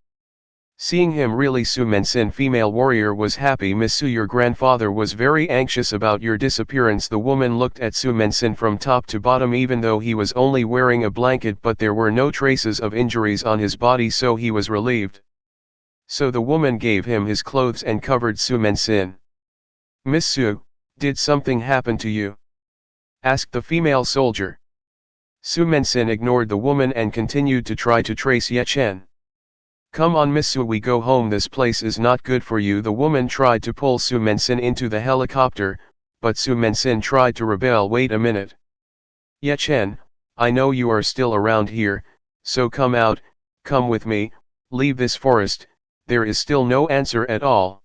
Seeing him, really Su Mensin female warrior was happy. Miss Su, your grandfather was very anxious about your disappearance. The woman looked at Su Mensin from top to bottom, even though he was only wearing a blanket, but there were no traces of injuries on his body, so he was relieved. So the woman gave him his clothes and covered Su Mensin. Miss Su, did something happen to you? Asked the female soldier. Su Mensin ignored the woman and continued to try to trace Ye Chen. Come on Miss Su, we go home, this place is not good for you. The woman tried to pull Su Mensin into the helicopter, but Su Mensin tried to rebel. Wait a minute. Ye Chen, I know you are still around here, so come out, come with me, leave this forest. There is still no answer at all.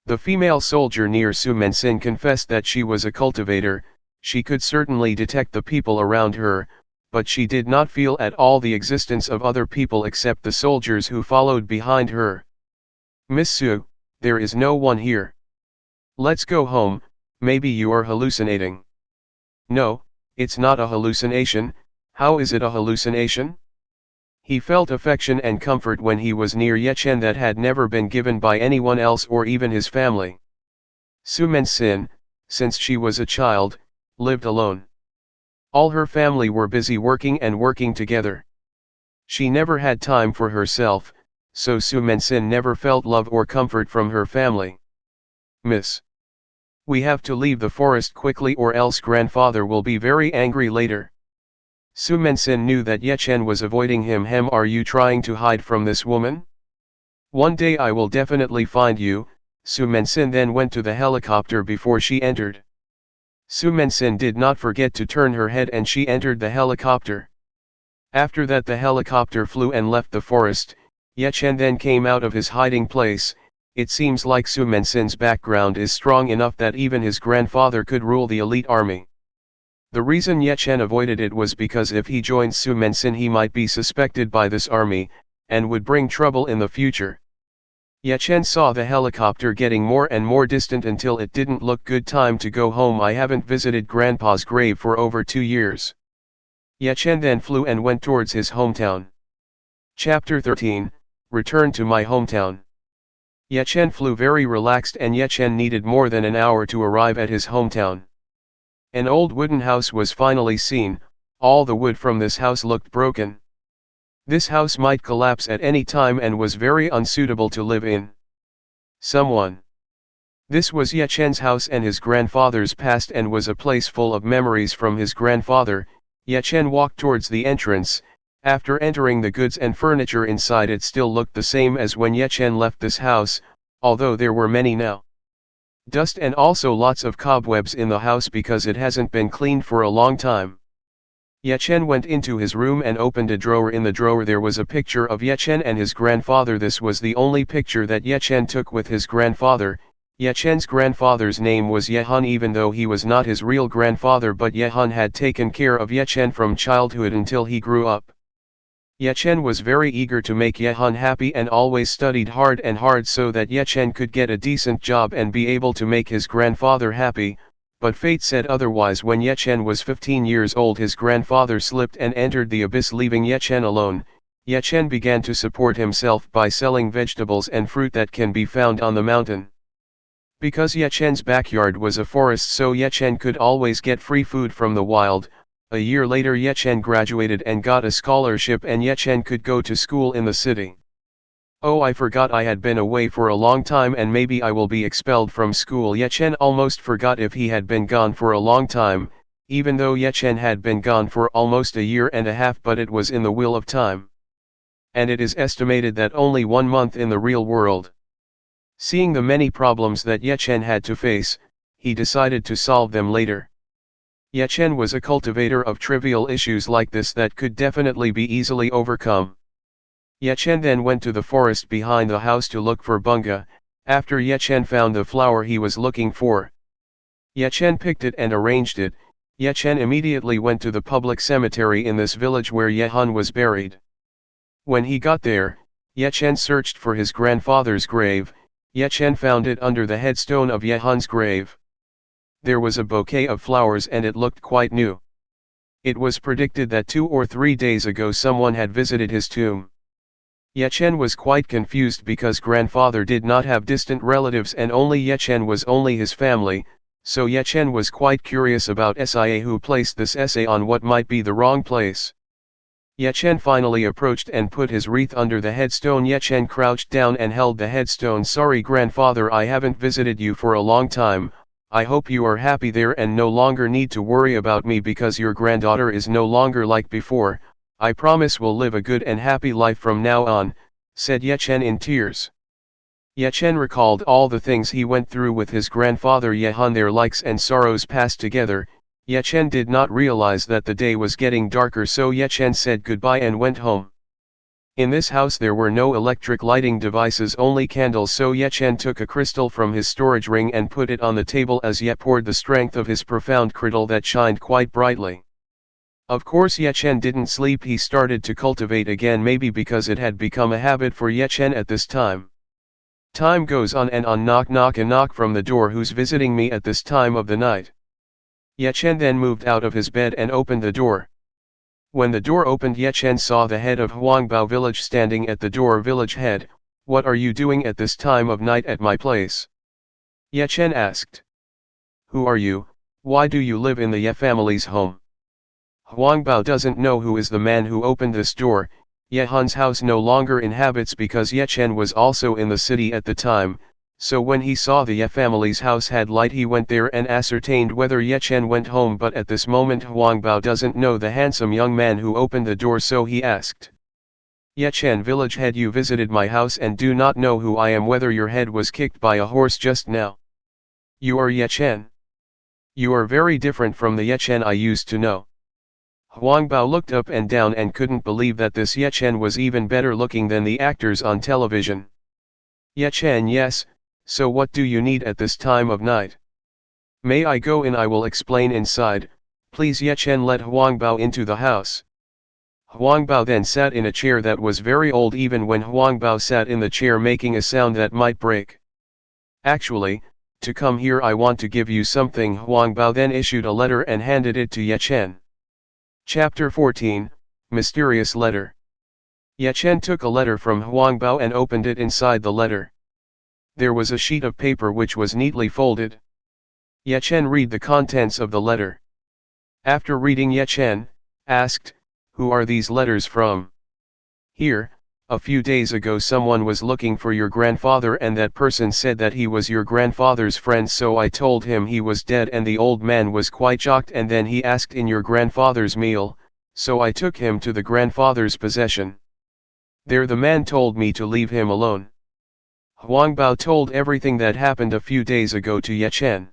The female soldier near Su Mensin confessed that she was a cultivator. She could certainly detect the people around her, but she did not feel at all the existence of other people except the soldiers who followed behind her. Miss Su, there is no one here. Let's go home, maybe you are hallucinating. No, it's not a hallucination. How is it a hallucination? He felt affection and comfort when he was near Ye Chen that had never been given by anyone else or even his family. Su Mensin, since she was a child, lived alone. All her family were busy working and working together. She never had time for herself, so Su Mensin never felt love or comfort from her family. Miss, we have to leave the forest quickly or else grandfather will be very angry later. Su Mensin knew that Ye Chen was avoiding him. Are you trying to hide from this woman? One day I will definitely find you. Su Mensin then went to the helicopter before she entered. Su Mensin did not forget to turn her head and she entered the helicopter. After that the helicopter flew and left the forest. Ye Chen then came out of his hiding place. It seems like Su Mensin's background is strong enough that even his grandfather could rule the elite army. The reason Ye Chen avoided it was because if he joined Su Mensin he might be suspected by this army, and would bring trouble in the future. Ye Chen saw the helicopter getting more and more distant until it didn't look good. Time to go home. I haven't visited Grandpa's grave for over 2 years. Ye Chen then flew and went towards his hometown. Chapter 13, Return to my hometown. Ye Chen flew very relaxed and Ye Chen needed more than an hour to arrive at his hometown. An old wooden house was finally seen. All the wood from this house looked broken. This house might collapse at any time and was very unsuitable to live in. Someone. This was Ye Chen's house and his grandfather's past and was a place full of memories from his grandfather. Ye Chen walked towards the entrance. After entering the goods and furniture inside it still looked the same as when Ye Chen left this house, although there were many now. Dust and also lots of cobwebs in the house because it hasn't been cleaned for a long time. Ye Chen went into his room and opened a drawer. In the drawer there was a picture of Ye Chen and his grandfather. This was the only picture that Ye Chen took with his grandfather. Ye Chen's grandfather's name was Ye Hun, even though he was not his real grandfather, but Ye Hun had taken care of Ye Chen from childhood until he grew up. Ye Chen was very eager to make Ye Hun happy and always studied hard so that Ye Chen could get a decent job and be able to make his grandfather happy. But fate said otherwise. When Ye Chen was 15 years old his grandfather slipped and entered the abyss, leaving Ye Chen alone. Ye Chen began to support himself by selling vegetables and fruit that can be found on the mountain. Because Ye Chen's backyard was a forest, so Ye Chen could always get free food from the wild. A year later Ye Chen graduated and got a scholarship and Ye Chen could go to school in the city. Oh, I forgot I had been away for a long time and maybe I will be expelled from school. Ye Chen almost forgot if he had been gone for a long time, even though Ye Chen had been gone for almost a year and a half, but it was in the wheel of time. And it is estimated that only 1 month in the real world. Seeing the many problems that Ye Chen had to face, he decided to solve them later. Ye Chen was a cultivator of trivial issues like this that could definitely be easily overcome. Ye Chen then went to the forest behind the house to look for bunga. After Ye Chen found the flower he was looking for, Ye Chen picked it and arranged it. Ye Chen immediately went to the public cemetery in this village where Ye Hun was buried. When he got there, Ye Chen searched for his grandfather's grave. Ye Chen found it under the headstone of Ye Hun's grave. There was a bouquet of flowers and it looked quite new. It was predicted that 2 or 3 days ago someone had visited his tomb. Ye Chen was quite confused because grandfather did not have distant relatives and only Ye Chen was only his family, so Ye Chen was quite curious about Sia who placed this essay on what might be the wrong place. Ye Chen finally approached and put his wreath under the headstone. Ye Chen crouched down and held the headstone. Sorry grandfather, I haven't visited you for a long time. I hope you are happy there and no longer need to worry about me because your granddaughter is no longer like before. I promise we'll live a good and happy life from now on, said Ye Chen in tears. Ye Chen recalled all the things he went through with his grandfather Ye Hun, their likes and sorrows passed together. Ye Chen did not realize that the day was getting darker, so Ye Chen said goodbye and went home. In this house there were no electric lighting devices, only candles, so Ye Chen took a crystal from his storage ring and put it on the table as Ye poured the strength of his profound crystal that shined quite brightly. Of course Ye Chen didn't sleep, he started to cultivate again, maybe because it had become a habit for Ye Chen at this time. Time goes on and on. Knock knock, a knock from the door. Who's visiting me at this time of the night? Ye Chen then moved out of his bed and opened the door. When the door opened, Ye Chen saw the head of Huangbao village standing at the door. Village head, what are you doing at this time of night at my place? Ye Chen asked. Who are you? Why do you live in the Ye family's home? Huangbao doesn't know who is the man who opened this door. Ye Hun's house no longer inhabits because Ye Chen was also in the city at the time, so when he saw the Ye family's house had light he went there and ascertained whether Ye Chen went home, but at this moment Huangbao doesn't know the handsome young man who opened the door, so he asked. Yechen village head, you visited my house and do not know who I am, whether your head was kicked by a horse just now. You are Yechen. You are very different from the Yechen I used to know. Huangbao looked up and down and couldn't believe that this Yechen was even better looking than the actors on television. Yechen, yes, so what do you need at this time of night? May I go in? I will explain inside, please. Yechen let Huangbao into the house. Huangbao then sat in a chair that was very old, even when Huangbao sat in the chair making a sound that might break. Actually, to come here I want to give you something. Huangbao then issued a letter and handed it to Yechen. Chapter 14, Mysterious Letter. Yechen took a letter from Huangbao and opened it. Inside the letter, there was a sheet of paper which was neatly folded. Yechen read the contents of the letter. After reading, Yechen asked, "Who are these letters from?" "Here, a few days ago someone was looking for your grandfather and that person said that he was your grandfather's friend, so I told him he was dead, and the old man was quite shocked, and then he asked in your grandfather's meal, so I took him to the grandfather's possession. There the man told me to leave him alone." Huangbao told everything that happened a few days ago to Yechen.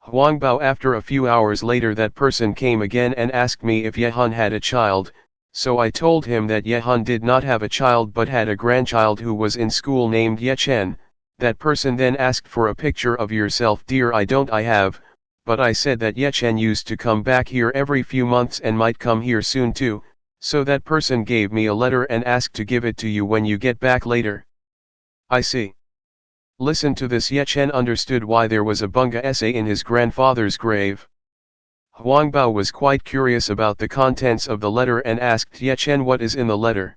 Huangbao, after a few hours later, that person came again and asked me if Yehan had a child, so I told him that Yehan did not have a child but had a grandchild who was in school named Yechen. That person then asked for a picture of yourself. "Dear, I have, but I said that Yechen used to come back here every few months and might come here soon too, so that person gave me a letter and asked to give it to you when you get back later." "I see." Listen to this. Yechen understood why there was a bunga essay in his grandfather's grave. Huangbao was quite curious about the contents of the letter and asked Yechen, "What is in the letter?"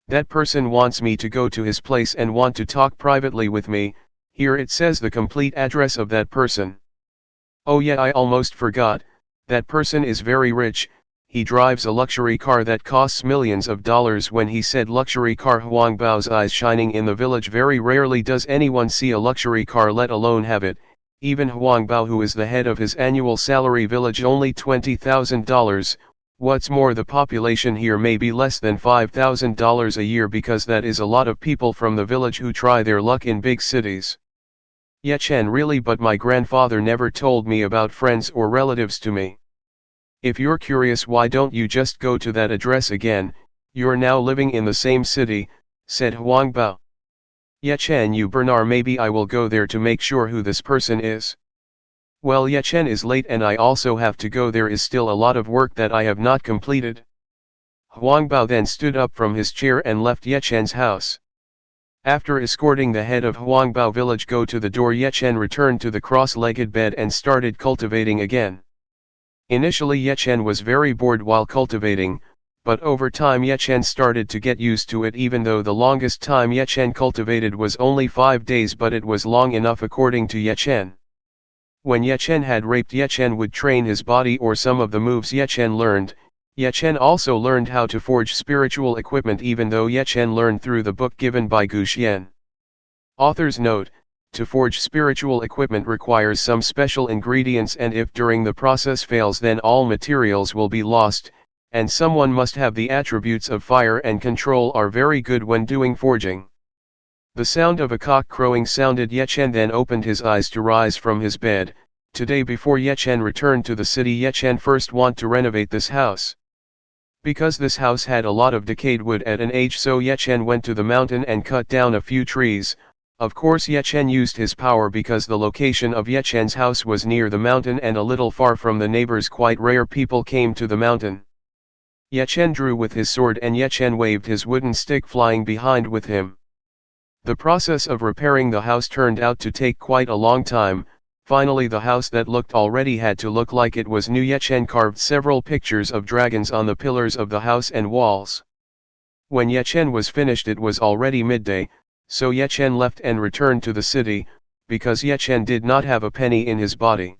"That person wants me to go to his place and want to talk privately with me. Here it says the complete address of that person." "Oh yeah, I almost forgot, that person is very rich. He drives a luxury car that costs millions of dollars." When he said luxury car, Huangbao's eyes shining. In the village very rarely does anyone see a luxury car, let alone have it. Even Huangbao, who is the head of his annual salary village, only $20,000, what's more the population here may be less than $5,000 a year, because that is a lot of people from the village who try their luck in big cities. "Yechen, really? But my grandfather never told me about friends or relatives to me." "If you're curious, why don't you just go to that address again? You're now living in the same city," said Huangbao. "Yechen, you Bernard, maybe I will go there to make sure who this person is." "Well, Yechen is late and I also have to go. There is still a lot of work that I have not completed." Huangbao then stood up from his chair and left Yechen's house. After escorting the head of Huangbao village go to the door, Yechen returned to the cross-legged bed and started cultivating again. Initially Yechen was very bored while cultivating, but over time Yechen started to get used to it, even though the longest time Yechen cultivated was only 5 days, but it was long enough according to Yechen. When Yechen had raped, Yechen would train his body or some of the moves Yechen learned. Yechen also learned how to forge spiritual equipment, even though Yechen learned through the book given by Gu Xian. Author's note: to forge spiritual equipment requires some special ingredients, and if during the process fails, then all materials will be lost, and someone must have the attributes of fire and control are very good when doing forging. The sound of a cock crowing sounded. Yechen then opened his eyes to rise from his bed. Today, before Yechen returned to the city, Yechen first want to renovate this house. Because this house had a lot of decayed wood at an age, so Yechen went to the mountain and cut down a few trees. Of course Yechen used his power because the location of Yechen's house was near the mountain and a little far from the neighbors. Quite rare people came to the mountain. Yechen drew with his sword and Yechen waved his wooden stick flying behind with him. The process of repairing the house turned out to take quite a long time. Finally the house that looked already had to look like it was new. Yechen carved several pictures of dragons on the pillars of the house and walls. When Yechen was finished it was already midday, so Yechen left and returned to the city, because Yechen did not have a penny in his body.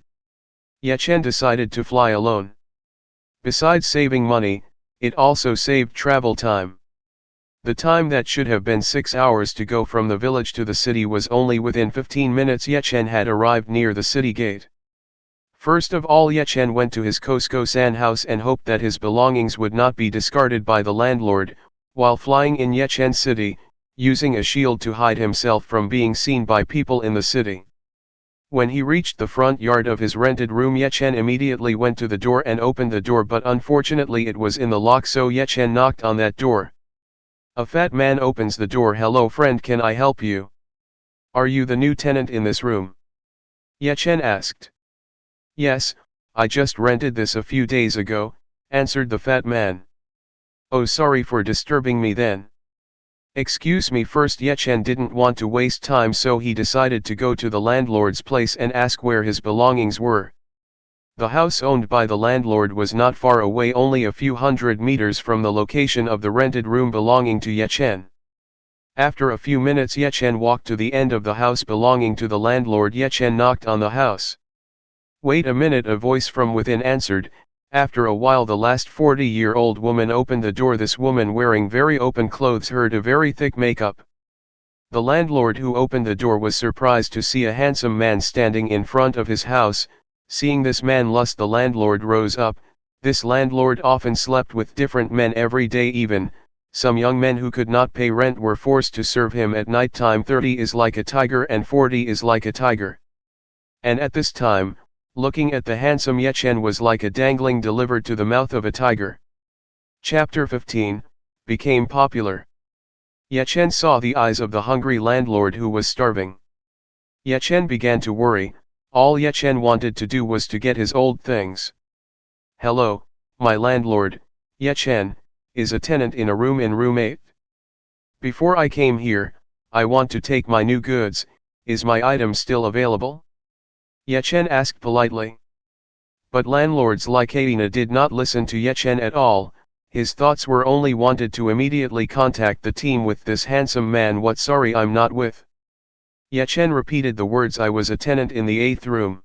Yechen decided to fly alone. Besides saving money, it also saved travel time. The time that should have been 6 hours to go from the village to the city was only within 15 minutes. Yechen had arrived near the city gate. First of all Yechen went to his Cosco-san house and hoped that his belongings would not be discarded by the landlord. while flying in Yechen city, using a shield to hide himself from being seen by people in the city. When he reached the front yard of his rented room, Yechen immediately went to the door and opened the door, but unfortunately it was in the lock, so Yechen knocked on that door. A fat man opens the door. "Hello friend, can I help you? Are you the new tenant in this room?" Yechen asked. "Yes, I just rented this a few days ago," answered the fat man. "Oh, sorry for disturbing me then." "Excuse me first." Yechen didn't want to waste time, so he decided to go to the landlord's place and ask where his belongings were. The house owned by the landlord was not far away, only a few hundred meters from the location of the rented room belonging to Yechen. After a few minutes, Yechen walked to the end of the house belonging to the landlord. Yechen knocked on the house. "Wait a minute," a voice from within answered. After a while the last 40-year-old woman opened the door. This woman, wearing very open clothes, had a very thick makeup. The landlord who opened the door was surprised to see a handsome man standing in front of his house. Seeing this man, the landlord rose up. This landlord often slept with different men every day. Even some young men who could not pay rent were forced to serve him at night time. 30 is like a tiger and 40 is like a tiger. And at this time, looking at the handsome Yechen was like a dangling delivered to the mouth of a tiger. Chapter 15, became popular. Yechen saw the eyes of the hungry landlord who was starving. Yechen began to worry. All Yechen wanted to do was to get his old things. "Hello, my landlord, Yechen, is a tenant in a room in room 8. Before I came here, I want to take my new goods. Is my item still available?" Yechen asked politely. But landlords like Aina did not listen to Yechen at all. His thoughts were only wanted to immediately contact the team with this handsome man. "What? Sorry, I'm not with." Yechen repeated the words. "I was a tenant in the 8th room.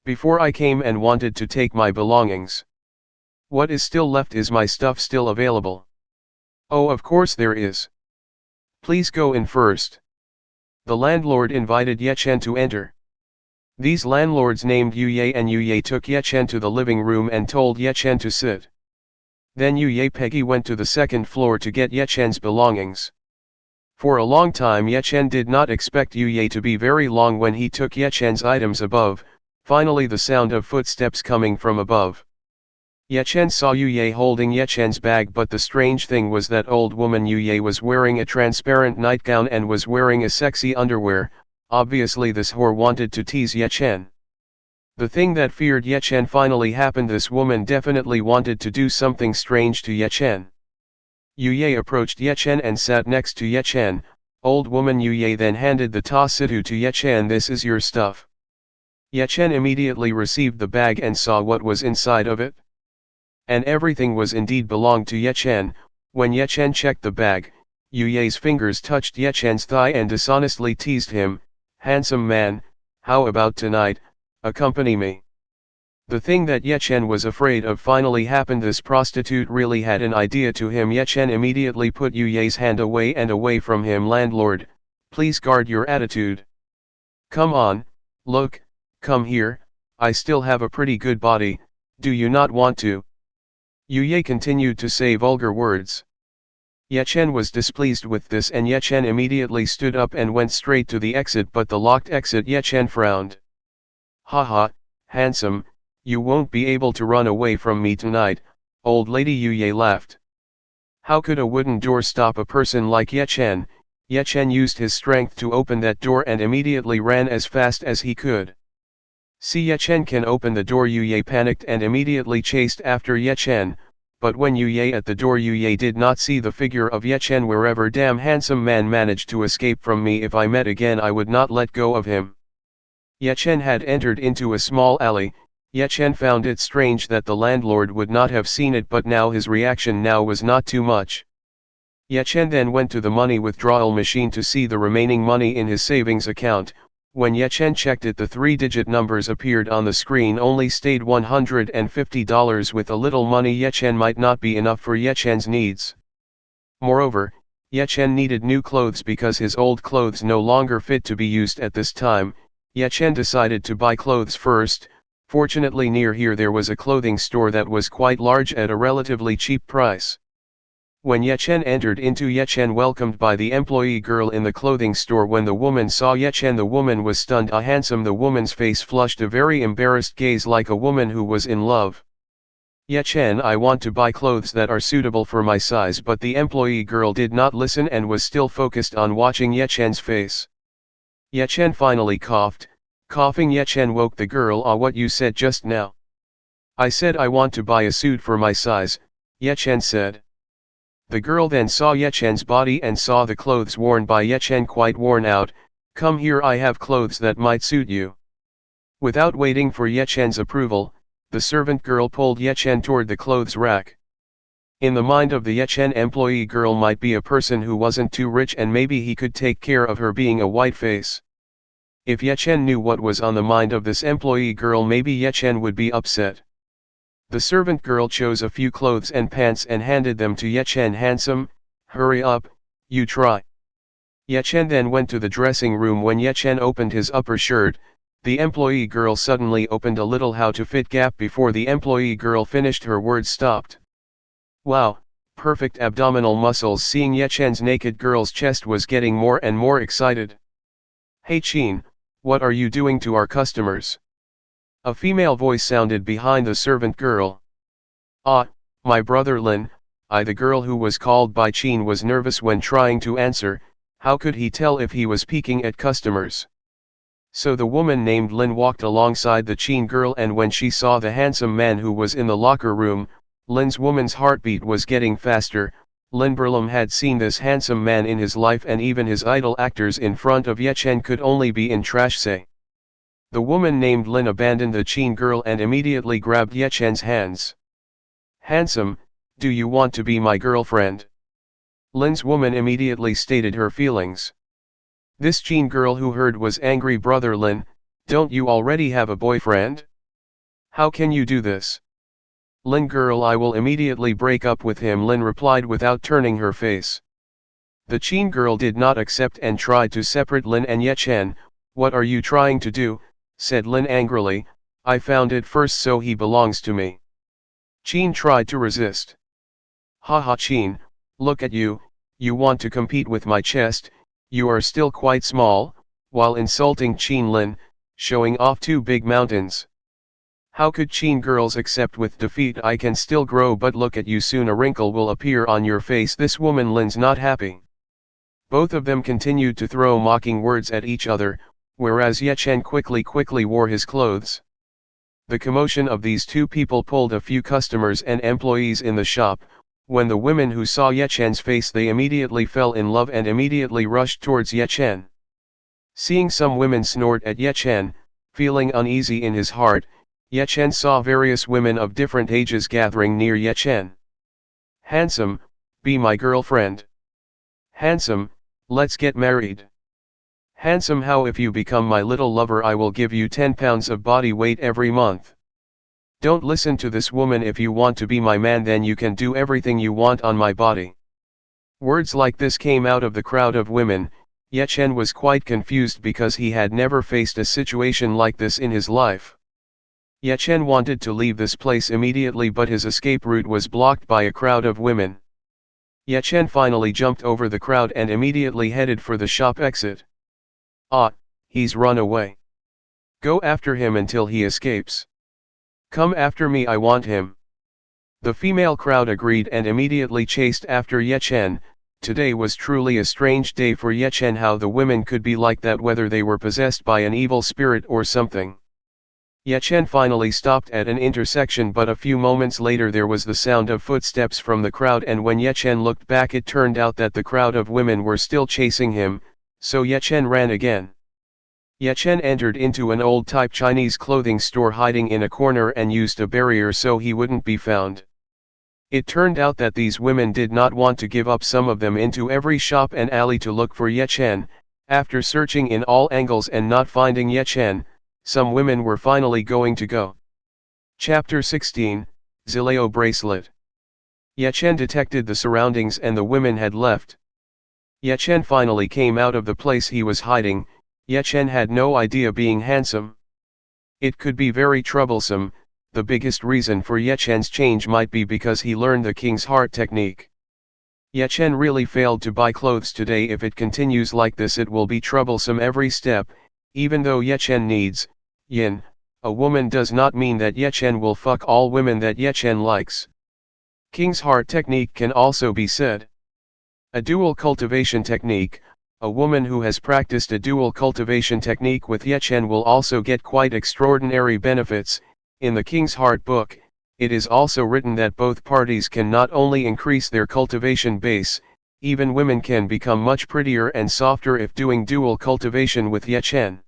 Before I came and wanted to take my belongings. What is still left? Is my stuff still available?" "Oh, of course there is. Please go in first." The landlord invited Yechen to enter. These landlords named Yuye, and Yuye took Yechen to the living room and told Yechen to sit. Then Yuye Peggy went to the 2nd floor to get Yechen's belongings. For a long time Yechen did not expect Yuye to be very long. When he took Yechen's items above, finally the sound of footsteps coming from above. Yechen saw Yuye holding Yechen's bag, but the strange thing was that old woman Yuye was wearing a transparent nightgown and was wearing a sexy underwear. Obviously this whore wanted to tease Yechen. The thing that feared Yechen finally happened. This woman definitely wanted to do something strange to Yechen. Yuye approached Yechen and sat next to Yechen. Old woman Yuye then handed the tasitu to Yechen. "This is your stuff." Yechen immediately received the bag and saw what was inside of it. And everything was indeed belonged to Yechen. When Yechen checked the bag, Yuye's fingers touched Yechen's thigh and dishonestly teased him. "Handsome man, how about tonight, accompany me?" The thing that Yechen was afraid of finally happened. This prostitute really had an idea to him. Yechen immediately put Yuye's hand away and away from him. "Landlord, please guard your attitude. Come on, look, come here, I still have a pretty good body, do you not want to?" Yuye continued to say vulgar words. Yechen was displeased with this, and Yechen immediately stood up and went straight to the exit, but the locked exit. Yechen frowned. "Haha, handsome, you won't be able to run away from me tonight," old lady Yuye laughed. How could a wooden door stop a person like Yechen? Yechen used his strength to open that door and immediately ran as fast as he could. "See, Yechen can open the door." Yuye panicked and immediately chased after Yechen, but when Yuye at the door, Yuye did not see the figure of Yechen wherever. "Damn handsome man managed to escape from me. If I met again I would not let go of him." Yechen had entered into a small alley. Yechen found it strange that the landlord would not have seen it, but now his reaction now was not too much. Yechen then went to the money withdrawal machine to see the remaining money in his savings account. When Yechen checked it, the 3-digit numbers appeared on the screen only stayed $150. With a little money Yechen might not be enough for Yechen's needs. Moreover, Yechen needed new clothes because his old clothes no longer fit to be used at this time. Yechen decided to buy clothes first. Fortunately near here there was a clothing store that was quite large at a relatively cheap price. When Yechen entered into Yechen welcomed by the employee girl in the clothing store. When the woman saw Yechen, the woman was stunned. A handsome, the woman's face flushed a very embarrassed gaze like a woman who was in love. Yechen, I want to buy clothes that are suitable for my size, but the employee girl did not listen and was still focused on watching Yechen's face. Yechen finally coughed. Coughing, Yechen woke the girl. Ah, what you said just now? I said I want to buy a suit for my size, Yechen said. The girl then saw Yechen's body and saw the clothes worn by Yechen quite worn out. Come here, I have clothes that might suit you. Without waiting for Yechen's approval, the servant girl pulled Yechen toward the clothes rack. In the mind of the Yechen, employee girl might be a person who wasn't too rich and maybe he could take care of her being a white face. If Yechen knew what was on the mind of this employee girl, maybe Yechen would be upset. The servant girl chose a few clothes and pants and handed them to Yechen. Handsome, hurry up, you try. Yechen then went to the dressing room. When Yechen opened his upper shirt, the employee girl suddenly opened a little how to fit gap. Before the employee girl finished, her words stopped. Wow, perfect abdominal muscles. Seeing Yechen's naked girl's chest was getting more and more excited. Hey Chin, what are you doing to our customers? A female voice sounded behind the servant girl. Ah, my brother Lin. The girl who was called by Chin was nervous when trying to answer. How could he tell if he was peeking at customers? So the woman named Lin walked alongside the Chin girl, and when she saw the handsome man who was in the locker room, Lin's woman's heartbeat was getting faster. Lin Berlam had seen this handsome man in his life, and even his idol actors in front of Yechen could only be in trash say. The woman named Lin abandoned the Chin girl and immediately grabbed Yechen's hands. Handsome, do you want to be my girlfriend? Lin's woman immediately stated her feelings. This Chin girl who heard was angry. Brother Lin, don't you already have a boyfriend? How can you do this? Lin girl, I will immediately break up with him, Lin replied without turning her face. The Chin girl did not accept and tried to separate Lin and Yechen. What are you trying to do? Said Lin angrily. I found it first, so he belongs to me. Chin tried to resist. Haha Chin, look at you, you want to compete with my chest, you are still quite small, while insulting Chin Lin, showing off two big mountains. How could Chin girls accept with defeat? I can still grow, but look at you, soon a wrinkle will appear on your face. This woman Lin's not happy. Both of them continued to throw mocking words at each other, whereas Yechen quickly wore his clothes. The commotion of these two people pulled a few customers and employees in the shop. When the women who saw Yechen's face, they immediately fell in love and immediately rushed towards Yechen. Seeing some women snort at Yechen, feeling uneasy in his heart, Yechen saw various women of different ages gathering near Yechen. Handsome, be my girlfriend. Handsome, let's get married. Handsome, how if you become my little lover I will give you 10 pounds of body weight every month. Don't listen to this woman. If you want to be my man, then you can do everything you want on my body. Words like this came out of the crowd of women. Yechen was quite confused because he had never faced a situation like this in his life. Yechen wanted to leave this place immediately, but his escape route was blocked by a crowd of women. Yechen finally jumped over the crowd and immediately headed for the shop exit. Ah, he's run away. Go after him until he escapes. Come after me, I want him. The female crowd agreed and immediately chased after Yechen. Today was truly a strange day for Yechen. How the women could be like that, whether they were possessed by an evil spirit or something. Yechen finally stopped at an intersection, but a few moments later there was the sound of footsteps from the crowd, and when Yechen looked back it turned out that the crowd of women were still chasing him, so Yechen ran again. Yechen entered into an old-type Chinese clothing store, hiding in a corner, and used a barrier so he wouldn't be found. It turned out that these women did not want to give up. Some of them into every shop and alley to look for Yechen. After searching in all angles and not finding Yechen, some women were finally going to go. Chapter 16, Zileo Bracelet. Yechen detected the surroundings and the women had left. Yechen finally came out of the place he was hiding. Yechen had no idea being handsome. It could be very troublesome. The biggest reason for Yechen's change might be because he learned the King's Heart technique. Ye Chen really failed to buy clothes today. If it continues like this it will be troublesome every step. Even though Ye Chen needs, yin, a woman does not mean that Ye Chen will fuck all women that Ye Chen likes. King's Heart technique can also be said. A dual cultivation technique. A woman who has practiced a dual cultivation technique with Ye Chen will also get quite extraordinary benefits. In the King's Heart book, it is also written that both parties can not only increase their cultivation base, even women can become much prettier and softer if doing dual cultivation with Ye Chen.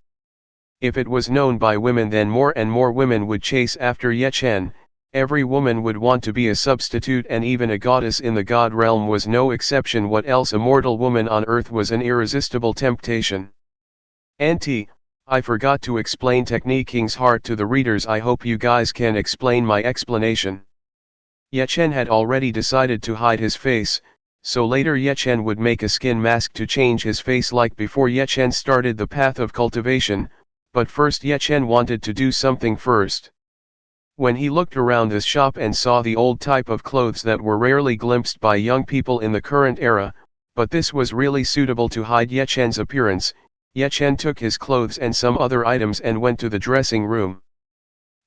If it was known by women, then more and more women would chase after Ye Chen. Every woman would want to be a substitute, and even a goddess in the god realm was no exception. What else? A mortal woman on earth was an irresistible temptation. Auntie, I forgot to explain technique King's Heart to the readers. I hope you guys can explain my explanation. Ye Chen had already decided to hide his face, so later Ye Chen would make a skin mask to change his face like before Ye Chen started the path of cultivation, but first Ye Chen wanted to do something first. When he looked around this shop and saw the old type of clothes that were rarely glimpsed by young people in the current era, but this was really suitable to hide Ye Chen's appearance, Ye Chen took his clothes and some other items and went to the dressing room.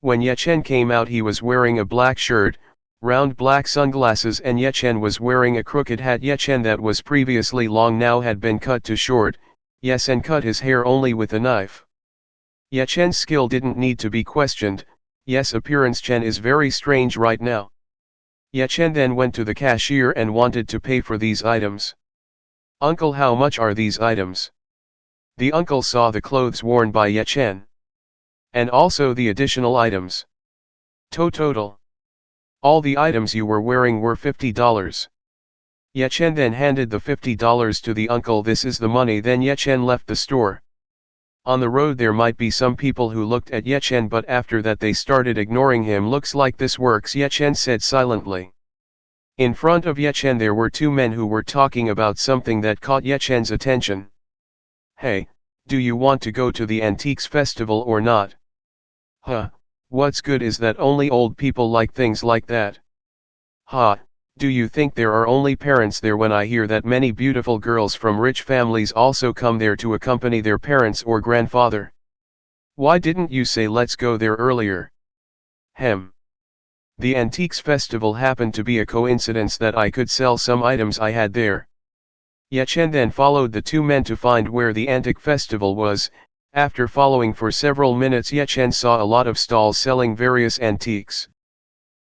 When Ye Chen came out he was wearing a black shirt, round black sunglasses, and Ye Chen was wearing a crooked hat. Ye Chen that was previously long now had been cut to short. Ye Chen cut his hair only with a knife. Ye Chen's skill didn't need to be questioned. Yes, appearance Chen is very strange right now. Ye Chen then went to the cashier and wanted to pay for these items. Uncle, how much are these items? The uncle saw the clothes worn by Ye Chen. And also the additional items. Total. All the items you were wearing were $50. Ye Chen then handed the $50 to the uncle. This is the money. Then Ye Chen left the store. On the road there might be some people who looked at Ye Chen, but after that they started ignoring him. Looks like this works, Ye Chen said silently. In front of Ye Chen there were two men who were talking about something that caught Ye Chen's attention. Hey, do you want to go to the Antiques Festival or not? Huh, what's good is that only old people like things like that. Ha, do you think there are only parents there? When I hear that many beautiful girls from rich families also come there to accompany their parents or grandfather. Why didn't you say let's go there earlier? The Antiques Festival happened to be a coincidence that I could sell some items I had there. Ye Chen then followed the two men to find where the Antique Festival was. After following for several minutes Ye Chen saw a lot of stalls selling various antiques.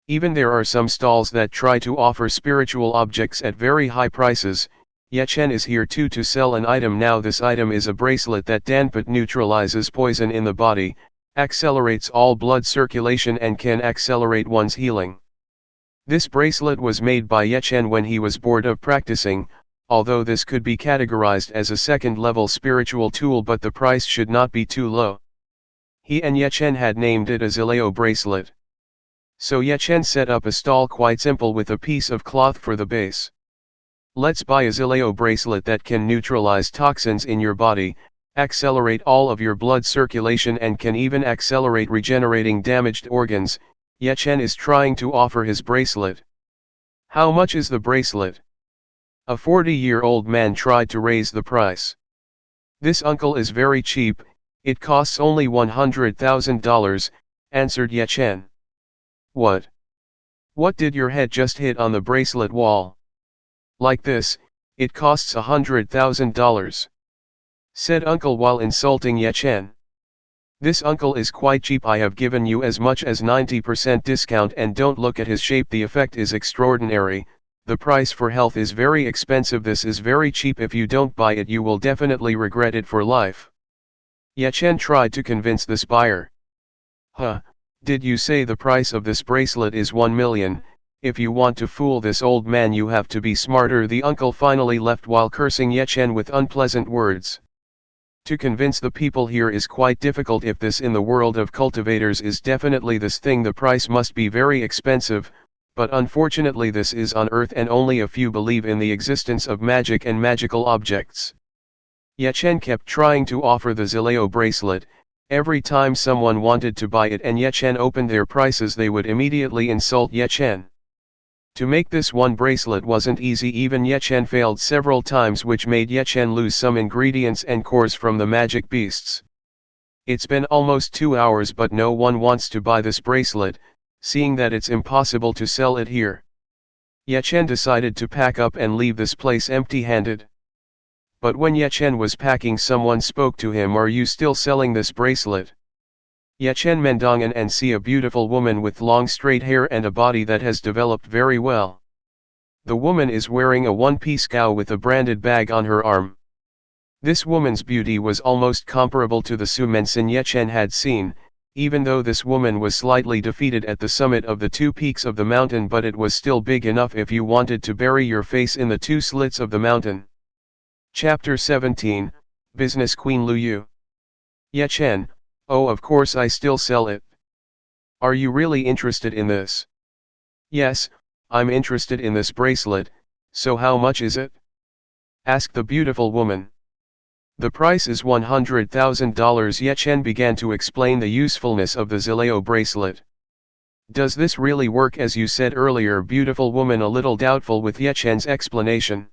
Even there are some stalls that try to offer spiritual objects at very high prices. Ye Chen is here too to sell an item now. This item is a bracelet that Danput neutralizes poison in the body, accelerates all blood circulation and can accelerate one's healing. This bracelet was made by Ye Chen when he was bored of practicing, although this could be categorized as a second-level spiritual tool, but the price should not be too low. He and Ye Chen had named it a Zileo bracelet. So Ye Chen set up a stall quite simple with a piece of cloth for the base. Let's buy a Zileo bracelet that can neutralize toxins in your body, accelerate all of your blood circulation and can even accelerate regenerating damaged organs. Ye Chen is trying to offer his bracelet. How much is the bracelet? A 40-year-old man tried to raise the price. This uncle is very cheap, it costs only $100,000, answered Ye Chen. What? What did your head just hit on the bracelet wall? Like this, it costs $100,000. Said uncle while insulting Ye Chen. This uncle is quite cheap. I have given you as much as 90% discount, and don't look at his shape. The effect is extraordinary. The price for health is very expensive. This is very cheap. If you don't buy it you will definitely regret it for life. Ye Chen tried to convince this buyer. Huh. Did you say the price of this bracelet is 1 million? If you want to fool this old man you have to be smarter. The uncle finally left while cursing Ye Chen with unpleasant words. To convince the people here is quite difficult. If this in the world of cultivators is definitely this thing, the price must be very expensive, but unfortunately this is on earth and only a few believe in the existence of magic and magical objects. Ye Chen kept trying to offer the Zileo bracelet. Every time someone wanted to buy it and Ye Chen opened their prices they would immediately insult Ye Chen. To make this one bracelet wasn't easy, even Yechen failed several times, which made Yechen lose some ingredients and cores from the magic beasts. It's been almost 2 hours but no one wants to buy this bracelet, seeing that it's impossible to sell it here. Yechen decided to pack up and leave this place empty-handed. But when Yechen was packing, someone spoke to him. "Are you still selling this bracelet?" Yechen Mendongan and see a beautiful woman with long straight hair and a body that has developed very well. The woman is wearing a one-piece gown with a branded bag on her arm. This woman's beauty was almost comparable to the Sumensin Yechen had seen, even though this woman was slightly defeated at the summit of the 2 peaks of the mountain, but it was still big enough if you wanted to bury your face in the 2 slits of the mountain. Chapter 17, Business Queen Lu Yu. Yechen: "Oh, of course I still sell it. Are you really interested in this?" "Yes, I'm interested in this bracelet, so how much is it?" asked the beautiful woman. "The price is $100,000. Yechen began to explain the usefulness of the Zileo bracelet. "Does this really work as you said earlier?" Beautiful woman a little doubtful with Yechen's explanation.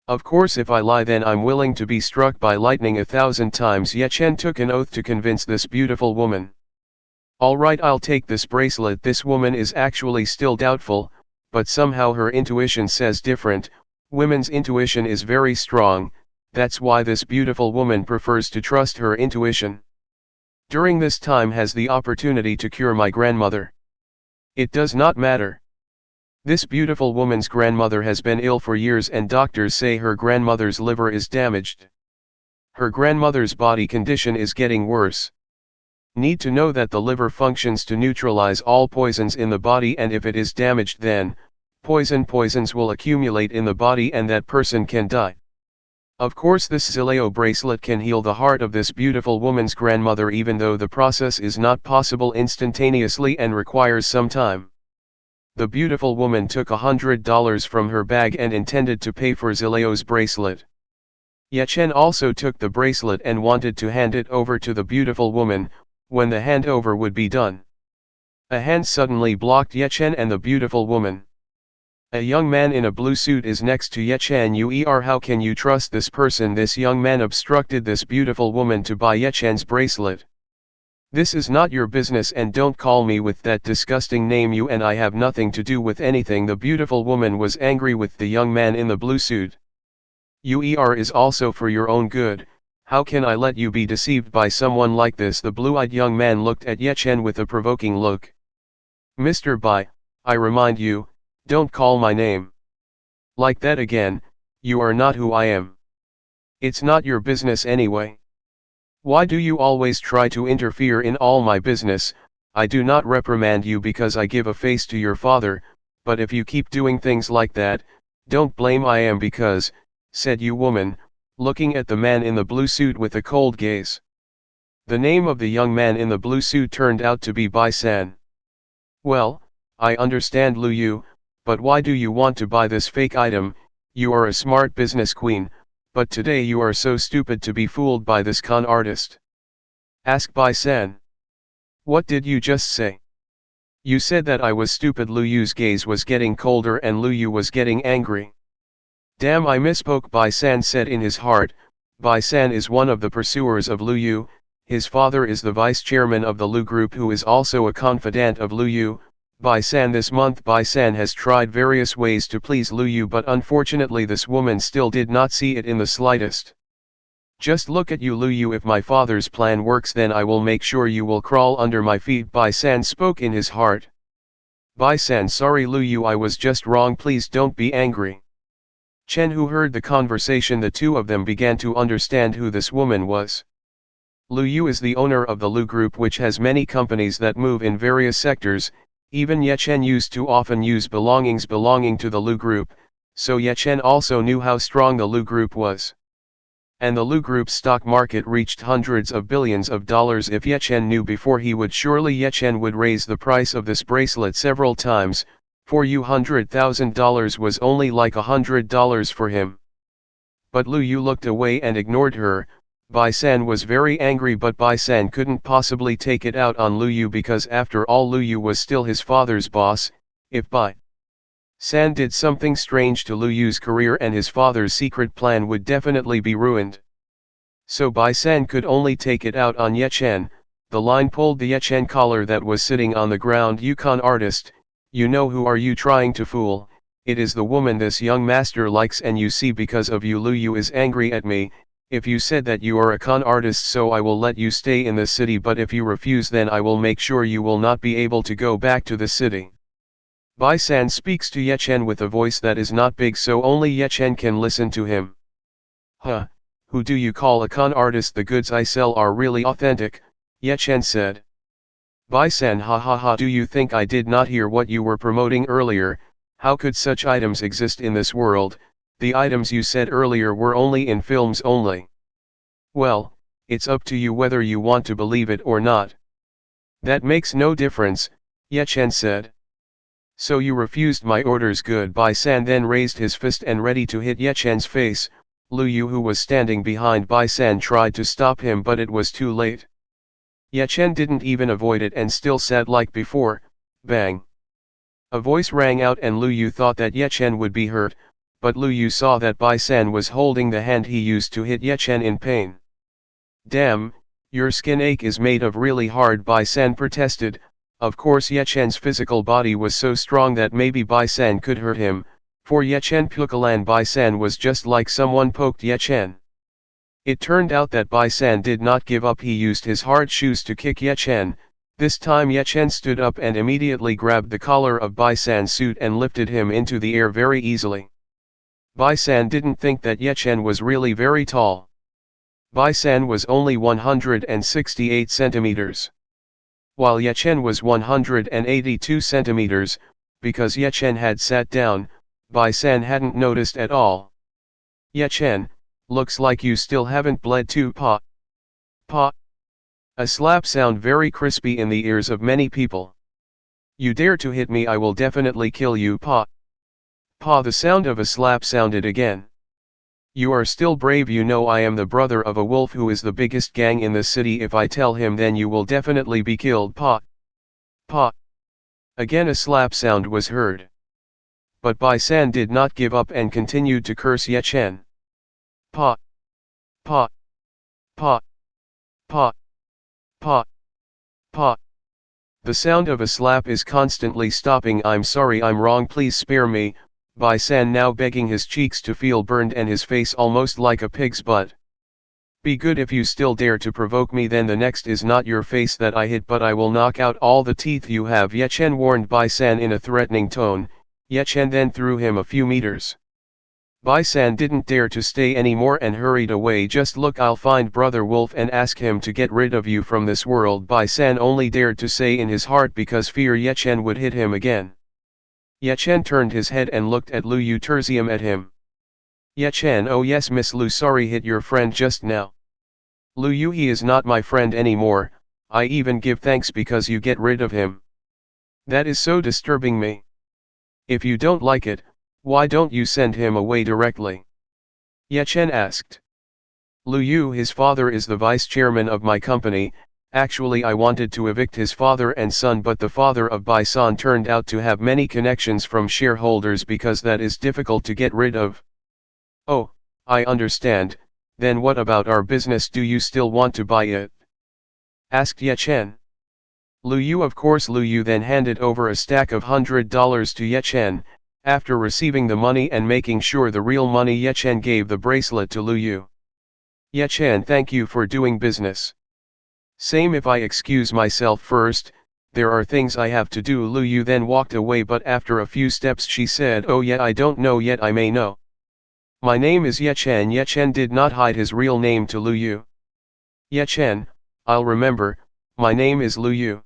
"Of course, if I lie then I'm willing to be struck by lightning 1,000 times. Yechen took an oath to convince this beautiful woman. "Alright, I'll take this bracelet." This woman is actually still doubtful, but somehow her intuition says different. Women's intuition is very strong. That's why this beautiful woman prefers to trust her intuition. "During this time has the opportunity to cure my grandmother." "It does not matter. This beautiful woman's grandmother has been ill for years and doctors say her grandmother's liver is damaged. Her grandmother's body condition is getting worse. Need to know that the liver functions to neutralize all poisons in the body, and if it is damaged then, poisons will accumulate in the body and that person can die. Of course this Zileo bracelet can heal the heart of this beautiful woman's grandmother, even though the process is not possible instantaneously and requires some time." The beautiful woman took $100 from her bag and intended to pay for Zileo's bracelet. Yechen also took the bracelet and wanted to hand it over to the beautiful woman. When the handover would be done, a hand suddenly blocked Yechen and the beautiful woman. A young man in a blue suit is next to Yechen. How can you trust this person?" This young man obstructed this beautiful woman to buy Yechen's bracelet. "This is not your business and don't call me with that disgusting name. You and I have nothing to do with anything." The beautiful woman was angry with the young man in the blue suit. "UER is also for your own good. How can I let you be deceived by someone like this?" The blue-eyed young man looked at Yechen with a provoking look. "Mr. Bai, I remind you, don't call my name like that again. You are not who I am. It's not your business anyway. Why do you always try to interfere in all my business?" "I do not reprimand you because I give a face to your father, but if you keep doing things like that, don't blame I am because," said you woman, looking at the man in the blue suit with a cold gaze. The name of the young man in the blue suit turned out to be Bai San. "Well, I understand Lu Yu, but why do you want to buy this fake item? You are a smart business queen, but today you are so stupid to be fooled by this con artist," asked Bai San. "What did you just say?" "You said that I was stupid." Lu Yu's gaze was getting colder and Lu Yu was getting angry. "Damn, I misspoke," Bai San said in his heart. Bai San is one of the pursuers of Lu Yu. His father is the vice chairman of the Lu group who is also a confidant of Lu Yu. Bai San this month Bai San has tried various ways to please Lu Yu, but unfortunately this woman still did not see it in the slightest. "Just look at you Lu Yu, if my father's plan works then I will make sure you will crawl under my feet." Bai San spoke in his heart. "Bai San, sorry Lu Yu, I was just wrong, please don't be angry." Chen, who heard the conversation, the two of them began to understand who this woman was. Lu Yu is the owner of the Lu Group, which has many companies that move in various sectors. Even Yechen used to often use belongings belonging to the Lu Group, so Yechen also knew how strong the Lu Group was. And the Lu Group's stock market reached hundreds of billions of dollars. If Yechen knew before, he would surely Yechen would raise the price of this bracelet several times. For you $100,000 was only like $100 for him. But Lu Yu looked away and ignored her. Bai San was very angry, but Bai San couldn't possibly take it out on Lu Yu because after all Lu Yu was still his father's boss. If Bai San did something strange to Lu Yu's career and his father's secret plan would definitely be ruined. So Bai San could only take it out on Ye Chen. The line pulled the Ye Chen collar that was sitting on the ground. "Yukon artist, you know who are you trying to fool? It is the woman this young master likes, and you see because of you Lu Yu is angry at me. If you said that you are a con artist, so I will let you stay in the city, but if you refuse, then I will make sure you will not be able to go back to the city." Bai San speaks to Ye Chen with a voice that is not big, so only Ye Chen can listen to him. "Huh, who do you call a con artist? The goods I sell are really authentic," Ye Chen said. Bai San, "Ha ha ha, do you think I did not hear what you were promoting earlier? How could such items exist in this world? The items you said earlier were only in films only." "Well, it's up to you whether you want to believe it or not." "That makes no difference," Ye Chen said. "So you refused my orders, good." Bai San then raised his fist and ready to hit Ye Chen's face. Lu Yu, who was standing behind Bai San, tried to stop him, but it was too late. Ye Chen didn't even avoid it and still sat like before. Bang! A voice rang out and Lu Yu thought that Ye Chen would be hurt, but Lu Yu saw that Bai San was holding the hand he used to hit Ye Chen in pain. "Damn, your skin ache is made of really hard," Bai San protested. Of course Ye Chen's physical body was so strong that maybe Bai San could hurt him. For Ye Chen Pukalan, Bai San was just like someone poked Ye Chen. It turned out that Bai San did not give up. He used his hard shoes to kick Ye Chen. This time Ye Chen stood up and immediately grabbed the collar of Bai San's suit and lifted him into the air very easily. Bai San didn't think that Ye Chen was really very tall. Bai San was only 168 centimeters. While Ye Chen was 182 centimeters, because Ye Chen had sat down, Bai San hadn't noticed at all. "Ye Chen, looks like you still haven't bled too, pa." Pa. A slap sound very crispy in the ears of many people. "You dare to hit me, I will definitely kill you, pa." Pa. The sound of a slap sounded again. "You are still brave. You know I am the brother of a wolf who is the biggest gang in the city. If I tell him, then you will definitely be killed, pa." Pa. Again a slap sound was heard. But Bai San did not give up and continued to curse Ye Chen. "Pa. Pa. Pa. Pa. Pa. Pa." The sound of a slap is constantly stopping. "I'm sorry, I'm wrong, please spare me," Bai San now begging, his cheeks to feel burned and his face almost like a pig's butt. "Be good. If you still dare to provoke me, then the next is not your face that I hit, but I will knock out all the teeth you have," Ye Chen warned Bai San in a threatening tone. Ye Chen then threw him a few meters. Bai San didn't dare to stay anymore and hurried away. "Just look, I'll find Brother Wolf and ask him to get rid of you from this world," Bai San only dared to say in his heart because fear Ye Chen would hit him again. Ye Chen turned his head and looked at Lu Yu, tertium at him. "Ye Chen, oh yes Miss Lu, sorry, hit your friend just now." "Lu Yu, he is not my friend anymore. I even give thanks because you get rid of him. That is so disturbing me. If you don't like it, why don't you send him away directly?" Ye Chen asked. "Lu Yu, his father is the vice chairman of my company. Actually I wanted to evict his father and son, but the father of Bai San turned out to have many connections from shareholders, because that is difficult to get rid of." "Oh, I understand. Then what about our business? Do you still want to buy it?" asked Ye Chen. Lu Yu, of course. Lu Yu then handed over a stack of $100 to Ye Chen. After receiving the money and making sure the real money, Ye Chen gave the bracelet to Lu Yu. "Ye Chen, thank you for doing business. Same. If I excuse myself first, there are things I have to do." Lu Yu then walked away, but after a few steps she said, "Oh yeah, I don't know yet, I may know. My name is Ye Chen." Ye Chen did not hide his real name to Lu Yu. "Ye Chen, I'll remember, my name is Lu Yu.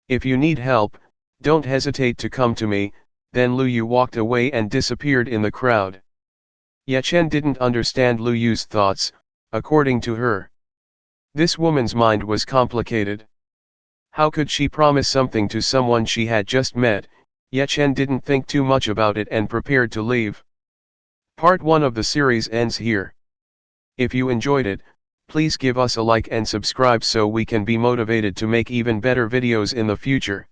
If you need help, don't hesitate to come to me." Then Lu Yu walked away and disappeared in the crowd. Ye Chen didn't understand Lu Yu's thoughts. According to her, this woman's mind was complicated. How could she promise something to someone she had just met? Ye Chen didn't think too much about it and prepared to leave. Part 1 of the series ends here. If you enjoyed it, please give us a like and subscribe so we can be motivated to make even better videos in the future.